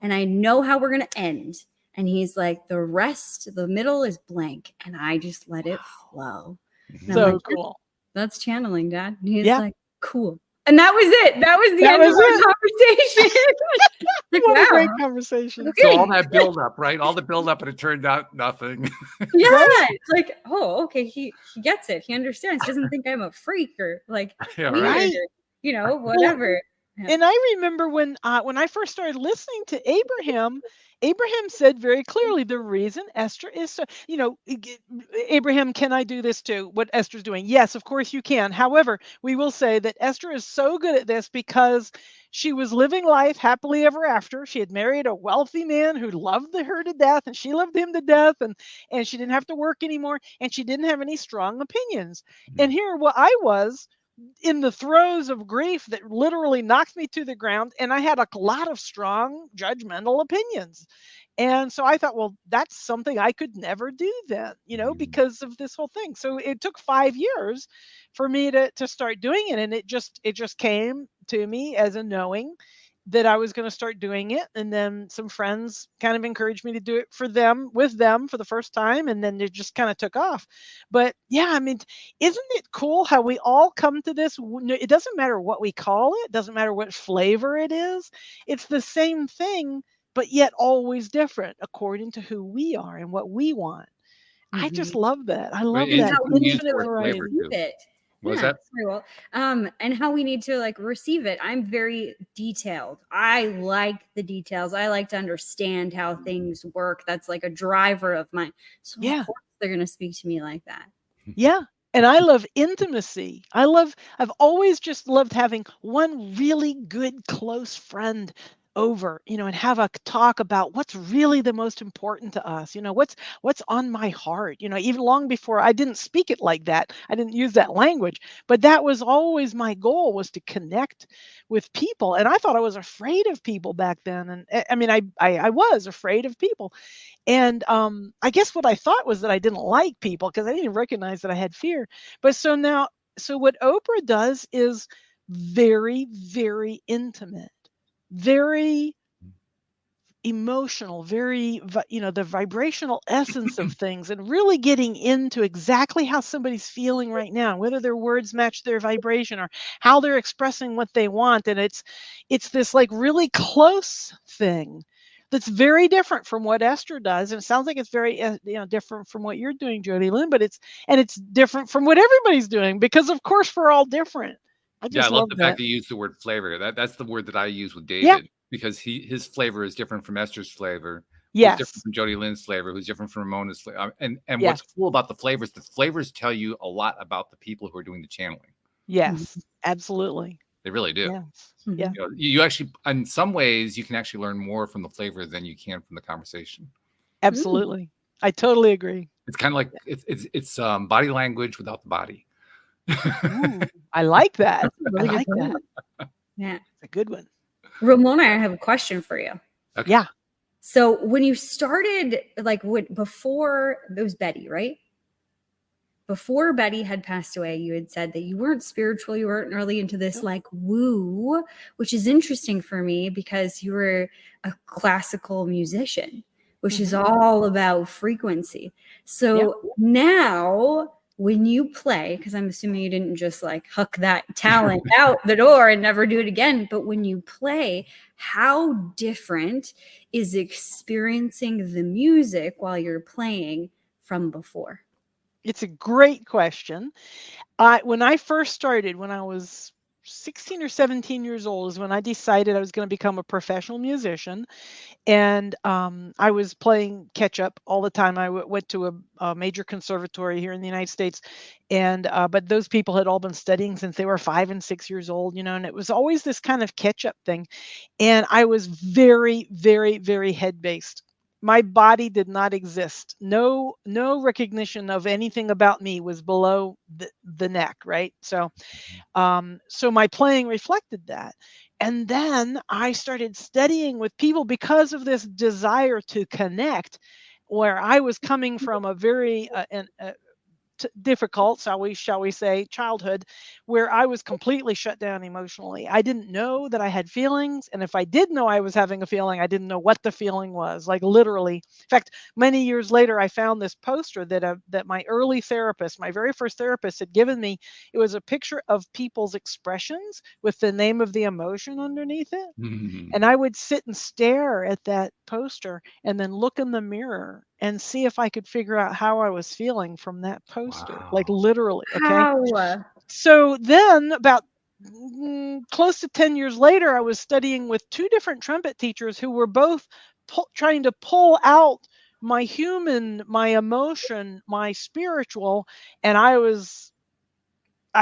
and I know how we're going to end. And he's like, the rest, the middle is blank, and I just let it flow. And so like, cool. That's channeling, Dad. And he's like, cool. And that was it. That was the end of our conversation. Like, what a great conversation. Okay. So all that build up, right? All the build up, and it turned out nothing. Yeah. Like, oh, okay. He gets it. He understands. He doesn't think I'm a freak or like weird or, whatever. Yeah. And I remember when I first started listening to Abraham said very clearly the reason Esther is so, Abraham, can I do this too? What Esther's doing? Yes, of course you can. However, we will say that Esther is so good at this because she was living life happily ever after. She had married a wealthy man who loved her to death, and she loved him to death, and she didn't have to work anymore, and she didn't have any strong opinions. And here, I was in the throes of grief that literally knocked me to the ground, and I had a lot of strong judgmental opinions. And so I thought, well, that's something I could never do then, because of this whole thing. So it took 5 years for me to start doing it, and it just came to me as a knowing. that I was going to start doing it. And then some friends kind of encouraged me to do it with them for the first time. And then it just kind of took off. But yeah, I mean, isn't it cool how we all come to this? It doesn't matter what we call it. It doesn't matter what flavor it is. It's the same thing, but yet always different according to who we are and what we want. I just love that. I love And that how we need infinite to variety. receive it. What was Yeah, that? very well. And how we need to like receive it. I'm very detailed. I like the details. I like to understand how things work. That's like a driver of mine. So Yeah. of course they're gonna speak to me like that. Yeah. And I love intimacy. I've always just loved having one really good close friend over, and have a talk about what's really the most important to us. What's on my heart. Even long before I didn't speak it like that. I didn't use that language, but that was always my goal, was to connect with people. And I thought I was afraid of people back then. And I mean, I was afraid of people. And I guess what I thought was that I didn't like people, because I didn't even recognize that I had fear. But so what Oprah does is very, very intimate, very emotional, very, the vibrational essence of things, and really getting into exactly how somebody's feeling right now, whether their words match their vibration or how they're expressing what they want. And it's this like really close thing that's very different from what Esther does. And it sounds like it's very, different from what you're doing, Jodi Lynn, but it's different from what everybody's doing, because of course we're all different. I Yeah, I just love love the that. fact that you use the word flavor. That's the word that I use with Yeah. David, because his flavor is different from Esther's flavor, who's different Yes. from Jodi Lynn's flavor, who's different from Ramona's flavor. And Yes. what's cool about the flavors tell you a lot about the people who are doing the channeling. Yes. Absolutely. They really do. Yes. Yeah. You actually, in some ways, you can actually learn more from the flavor than you can from the conversation. Absolutely. I totally agree. It's kind of like it's body language without the body. Ooh, I like that. That's a really I good like point. that. Yeah. It's a good one. Ramona, I have a question for you. Okay. Yeah. So when you started, like before it was Betty, right? Before Betty had passed away, you had said that you weren't spiritual, you weren't really into this like woo, which is interesting for me because you were a classical musician, which is all about frequency. So now when you play, because I'm assuming you didn't just like huck that talent out the door and never do it again, but when you play, how different is experiencing the music while you're playing from before? It's a great question. When I first started, when I was 16 or 17 years old, is when I decided I was going to become a professional musician. And I was playing catch up all the time. I went to a major conservatory here in the United States, and but those people had all been studying since they were 5 and 6 years old, and it was always this kind of catch up thing. And I was very, very, very head based. My body did not exist. No recognition of anything about me was below the neck, right? So so my playing reflected that. And then I started studying with people because of this desire to connect, where I was coming from a very difficult, shall we say, childhood, where I was completely shut down emotionally. I didn't know that I had feelings, and if I did know I was having a feeling, I didn't know what the feeling was. Like literally, in fact, many years later, I found this poster that my early therapist, my very first therapist, had given me. It was a picture of people's expressions with the name of the emotion underneath it. And I would sit and stare at that poster and then look in the mirror and see if I could figure out how I was feeling from that poster, like literally. Okay. How? So then about close to 10 years later, I was studying with two different trumpet teachers who were both trying to pull out my human, my emotion, my spiritual, and I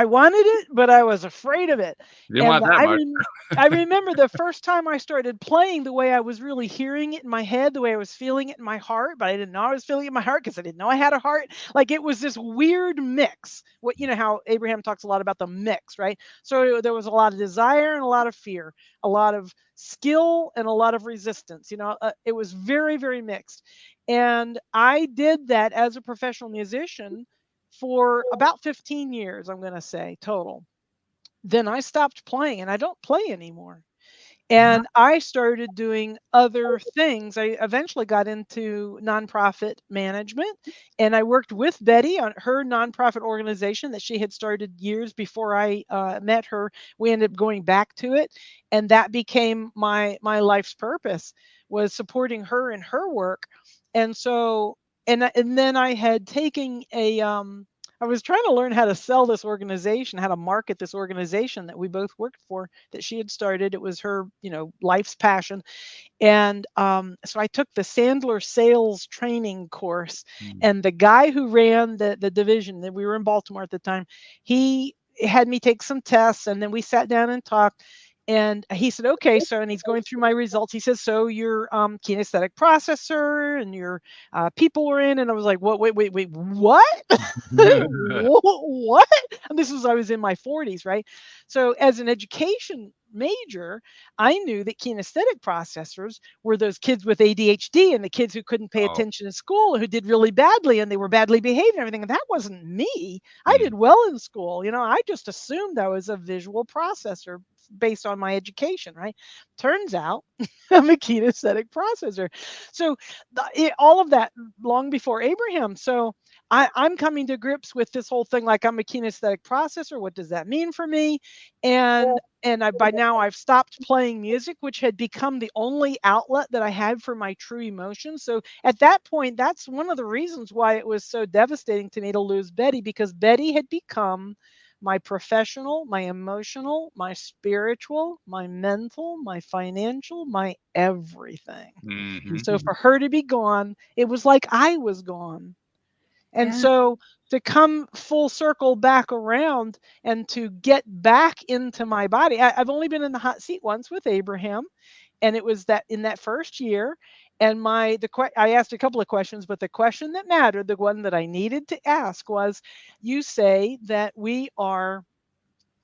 wanted it, but I was afraid of it. You didn't want And that much. I remember the first time I started playing, the way I was really hearing it in my head, the way I was feeling it in my heart, but I didn't know I was feeling it in my heart because I didn't know I had a heart. Like it was this weird mix. What how Abraham talks a lot about the mix, right? So there was a lot of desire and a lot of fear, a lot of skill and a lot of resistance. It was very, very mixed. And I did that as a professional musician for about 15 years, I'm going to say total. Then I stopped playing and I don't play anymore. And I started doing other things. I eventually got into nonprofit management, and I worked with Betty on her nonprofit organization that she had started years before I met her. We ended up going back to it, and that became my life's purpose, was supporting her in her work. And so, and then I had taken I was trying to learn how to sell this organization, how to market this organization that we both worked for, that she had started. It was her, life's passion. And so I took the Sandler sales training course, and the guy who ran the division, that we were in Baltimore at the time, he had me take some tests, and then we sat down and talked. And he said, okay, so, and he's going through my results. He says, so your kinesthetic processor and your people were in. And I was like, what, wait, what? What? And this was, I was in my 40s, right? So as an education major, I knew that kinesthetic processors were those kids with ADHD and the kids who couldn't pay attention in school, who did really badly and they were badly behaved and everything. And that wasn't me. I did well in school. I just assumed I was a visual processor based on my education, right? Turns out I'm a kinesthetic processor. So all of that long before Abraham. So I'm coming to grips with this whole thing, like I'm a kinesthetic processor. What does that mean for me? And by now I've stopped playing music, which had become the only outlet that I had for my true emotions. So at that point, that's one of the reasons why it was so devastating to me to lose Betty, because Betty had become my professional, my emotional, my spiritual, my mental, my financial, my everything. And so for her to be gone, it was like I was gone. And so to come full circle back around and to get back into my body, I've only been in the hot seat once with Abraham, and it was that in that first year. And I asked a couple of questions, but the question that mattered, the one that I needed to ask was, you say that we are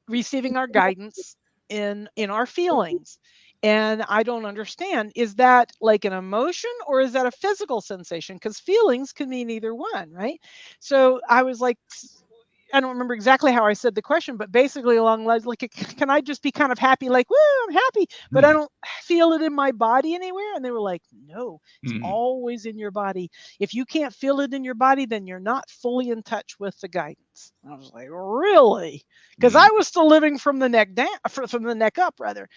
receiving our guidance in our feelings, and I don't understand, is that like an emotion or is that a physical sensation? Because feelings can mean either one, right? So I was like, I don't remember exactly how I said the question, but basically along the lines like, can I just be kind of happy, like, woo, I'm happy, but I don't feel it in my body anywhere? And they were like, no, it's always in your body. If you can't feel it in your body, then you're not fully in touch with the guidance. And I was like, really? Because I was still living from the neck down, from the neck up, rather.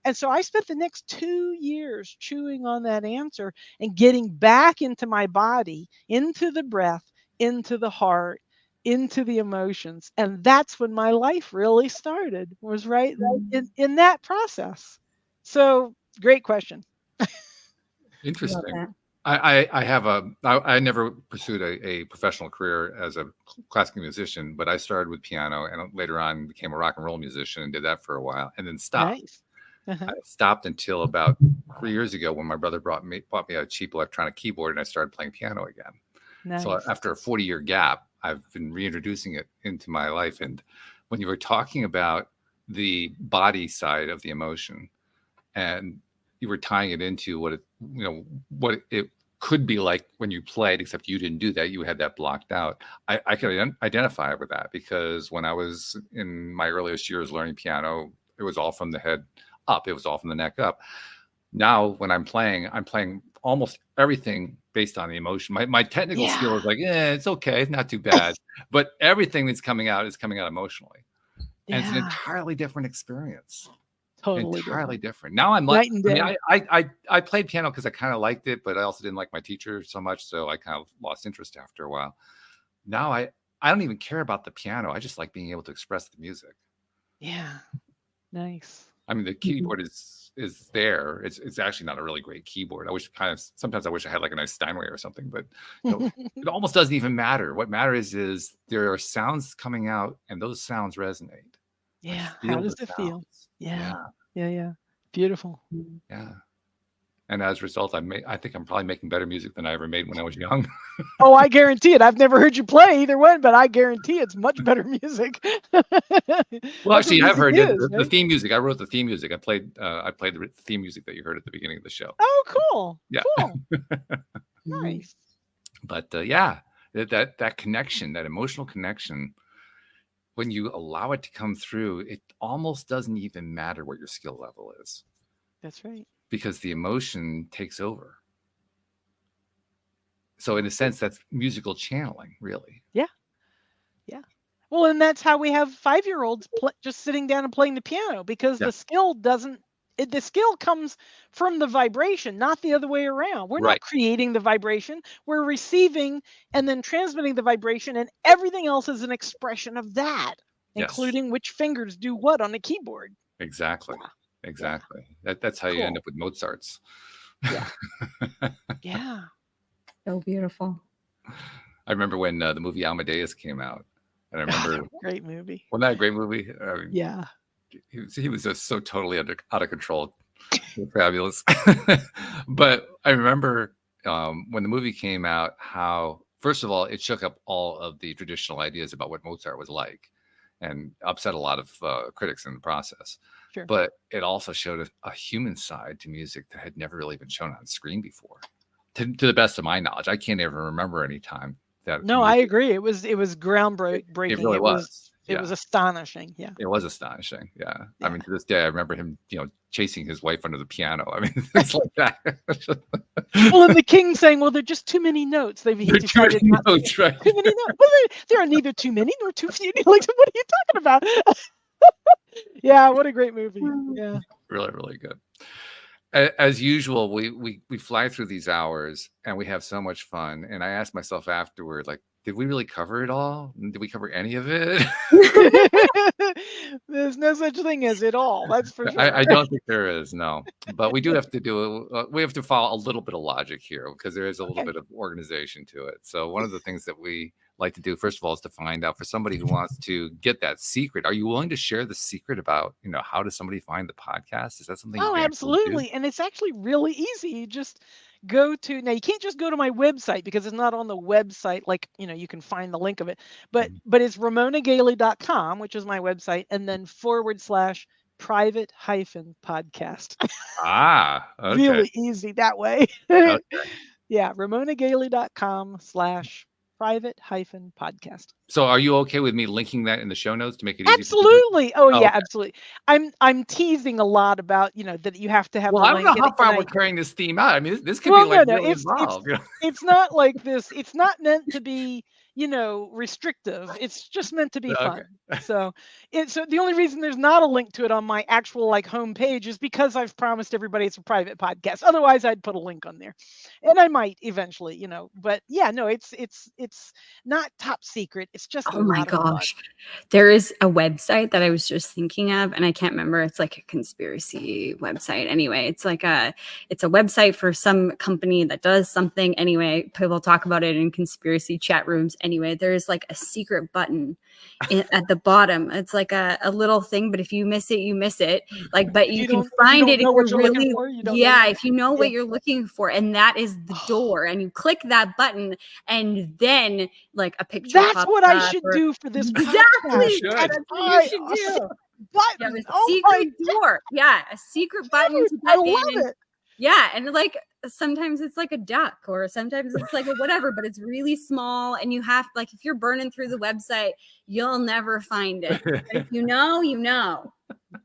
And so I spent the next 2 years chewing on that answer and getting back into my body, into the breath, into the heart, into the emotions. And that's when my life really started, was right in that process. So great question. Interesting. I never pursued a professional career as a classical musician, but I started with piano and later on became a rock and roll musician and did that for a while and then stopped. Nice. Uh-huh. I stopped until about 3 years ago when my brother bought me a cheap electronic keyboard and I started playing piano again. Nice. So after a 40-year gap, I've been reintroducing it into my life. And when you were talking about the body side of the emotion and you were tying it into what it could be like when you played, except you didn't do that. You had that blocked out. I could identify with that because when I was in my earliest years learning piano, it was all from the head up. It was all from the neck up. Now, when I'm playing almost everything based on the emotion. My technical skill is like, it's okay. It's not too bad. But everything that's coming out is coming out emotionally. And it's an entirely different experience. Totally entirely different. Now I'm like, I played piano because I kind of liked it, but I also didn't like my teacher so much. So I kind of lost interest after a while. Now I don't even care about the piano. I just like being able to express the music. Yeah. Nice. I mean, the keyboard is there. It's actually not a really great keyboard. Sometimes I wish I had like a nice Steinway or something, but it almost doesn't even matter. What matters is there are sounds coming out and those sounds resonate. Yeah. How does it feel? Yeah. Beautiful. Yeah. And as a result, I think I'm probably making better music than I ever made when I was young. Oh, I guarantee it. I've never heard you play either one, but I guarantee it's much better music. Well, actually, I've heard the theme music. I wrote the theme music. I played the theme music that you heard at the beginning of the show. Oh, cool. Yeah. Cool. Nice. But that connection, that emotional connection, when you allow it to come through, it almost doesn't even matter what your skill level is. That's right. because the emotion takes over. So in a sense, that's musical channeling, really. Yeah. Yeah. Well, and that's how we have 5-year-olds just sitting down and playing the piano, because Yeah. the skill the skill comes from the vibration, not the other way around. We're Right. not creating the vibration. We're receiving and then transmitting the vibration, and everything else is an expression of that, Yes. including which fingers do what on the keyboard. Exactly. Yeah. Exactly. That's how you end up with Mozart's. Yeah. Yeah. So beautiful. I remember when the movie Amadeus came out, and I remember Great movie. wasn't that a great movie? I mean, Yeah. he was just so totally out of control. Fabulous. But I remember when the movie came out, how first of all it shook up all of the traditional ideas about what Mozart was like, and upset a lot of critics in the process. Sure. But it also showed a human side to music that had never really been shown on screen before. To the best of my knowledge, I can't even remember any time that. No, I agree. It was groundbreaking. It really was. It was astonishing. Yeah. It was astonishing. Yeah. Yeah. I mean, to this day, I remember him, chasing his wife under the piano. I mean, things like that. Well, and the king saying, "Well, there are just too many notes." He decided not to. Right. Too many notes. Well, there are neither too many nor too few. Like, what are you talking about? Yeah, what a great movie. Yeah. Really, really good. As usual, we fly through these hours and we have so much fun. And I asked myself afterward, like, did we really cover it all? Did we cover any of it? There's no such thing as it all. That's for sure. I don't think there is, no. But we do have to we have to follow a little bit of logic here, because there is a little bit of organization to it. So one of the things that we like to do, first of all, is to find out for somebody who wants to get that secret. Are you willing to share the secret about, how does somebody find the podcast? Is that something? Oh, absolutely. And it's actually really easy. You just go to, now you can't just go to my website, because it's not on the website. Like, you can find the link of it, but it's RamonaGailey.com, which is my website, and then /private-podcast. Ah, okay. Really easy that way. Okay. Yeah. RamonaGailey.com /private-podcast. So are you okay with me linking that in the show notes to make it easy? Absolutely. Oh, yeah, okay. absolutely. I'm teasing a lot about, that you have to have. Well, the I don't link, know how far we're carrying this theme out. I mean, this could be really involved. It's not like this. It's not meant to be, restrictive. It's just meant to be fun. So the only reason there's not a link to it on my actual homepage is because I've promised everybody it's a private podcast. Otherwise, I'd put a link on there, and I might eventually, But yeah, no, it's not top secret. It's just oh my gosh, there is a website that I was just thinking of, and I can't remember. It's like a conspiracy website. Anyway, it's a website for some company that does something. Anyway, people talk about it in conspiracy chat rooms. Anyway, there's like a secret button at the bottom. It's like a little thing, but if you miss it, you miss it. But you can find it if you're really, if you know what you're looking for, and that is the door. And you click that button, and then a picture. That's what I should do for this. Exactly. That's what you should do. Button. A secret door. Yeah, a secret button to get I love it. Yeah, and sometimes it's like a duck, or sometimes it's like a whatever, but it's really small, and you have if you're burning through the website, you'll never find it. But if you know, you know.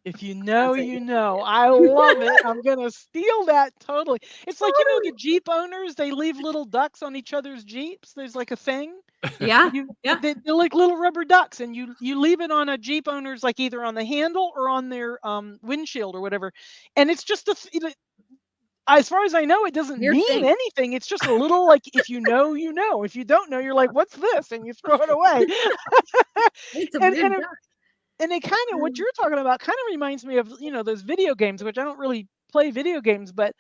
If you know, you know. I love it. I'm gonna steal that totally. It's like the Jeep owners, they leave little ducks on each other's Jeeps. There's a thing. Yeah. They're like little rubber ducks, and you leave it on a Jeep owner's, either on the handle or on their windshield or whatever. And it's just as far as I know, it doesn't mean anything. It's just a little if you know, you know. If you don't know, you're like, what's this? And you throw it away. It's a weird duck. And it kind of, what you're talking about kind of reminds me of, those video games, which I don't really play video games, but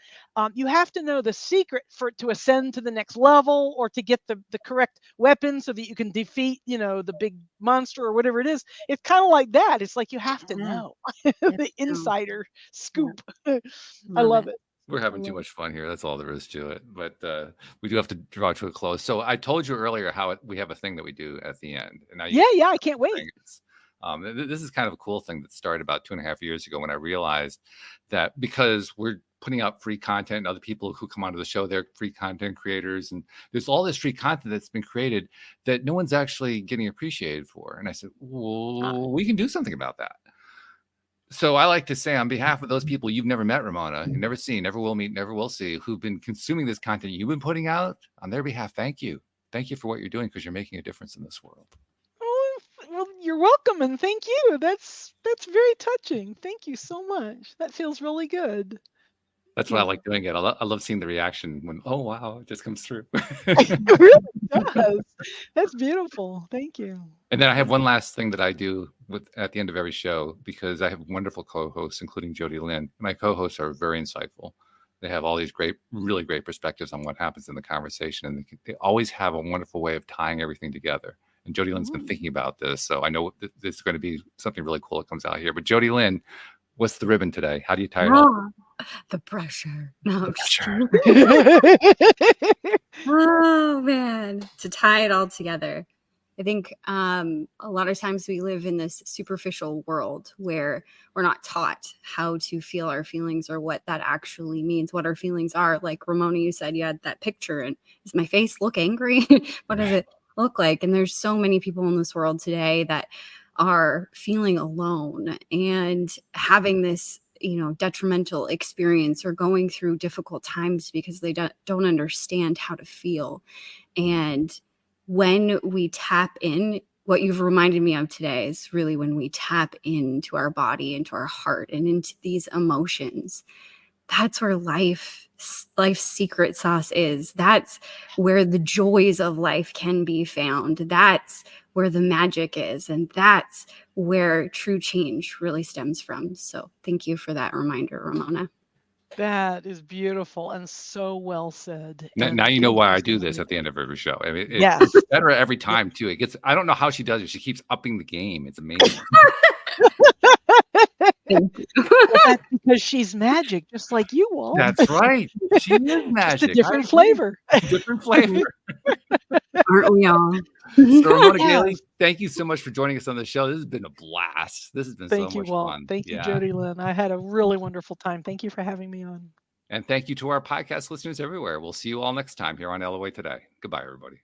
you have to know the secret to ascend to the next level, or to get the correct weapon so that you can defeat, the big monster or whatever it is. It's kind of like that. It's like you have to know the insider scoop. I love it. We're having too much fun here. That's all there is to it. But we do have to draw to a close. So I told you earlier how we have a thing that we do at the end. And now I can't wait. This is kind of a cool thing that started about 2.5 years ago, when I realized that because we're putting out free content, and other people who come onto the show, they're free content creators, and there's all this free content that's been created that no one's actually getting appreciated for. And I said, well, we can do something about that. So I like to say, on behalf of those people you've never met, Ramona, and never seen, never will meet, never will see, who've been consuming this content you've been putting out, on their behalf, thank you. Thank you for what you're doing, because you're making a difference in this world. Oh, well, you're welcome, and thank you. That's very touching. Thank you so much. That feels really good. That's why I like doing it. I love seeing the reaction when, oh, wow, it just comes through. It really does. That's beautiful. Thank you. And then I have one last thing that I do at the end of every show, because I have wonderful co-hosts, including Jodi Lynn. My co-hosts are very insightful. They have all these really great perspectives on what happens in the conversation. And they always have a wonderful way of tying everything together. And Jodi Lynn's been thinking about this. So I know this is going to be something really cool that comes out here. But Jodi Lynn, what's the ribbon today? How do you tie it all? The pressure. No, The pressure. Oh man, to tie it all together. I think a lot of times we live in this superficial world where we're not taught how to feel our feelings or what that actually means, what our feelings are. Like Ramona, you said you had that picture, and does my face look angry? What does it look like? And there's so many people in this world today that are feeling alone and having this, detrimental experience or going through difficult times because they don't understand how to feel. And when we tap in, what you've reminded me of today is really when we tap into our body, into our heart, and into these emotions. That's where life's secret sauce is. That's where the joys of life can be found. That's where the magic is. And that's where true change really stems from. So thank you for that reminder, Ramona. That is beautiful and so well said. Now you know why I do this at the end of every show. I mean, Yes. It's better every time too. I don't know how she does it. She keeps upping the game. It's amazing. Thank you. Well, that's because she's magic, just like you, Walt. That's right. She is magic. Just a different flavor. Different flavor. Aren't we all? So Ramona Yes. Gailey, thank you so much for joining us on the show. This has been a blast. This has been Thank so you, much Walt. fun. Thank you, Jodi Lynn. I had a really wonderful time. Thank you for having me on. And thank you to our podcast listeners everywhere. We'll see you all next time here on LOA Today. Goodbye, everybody.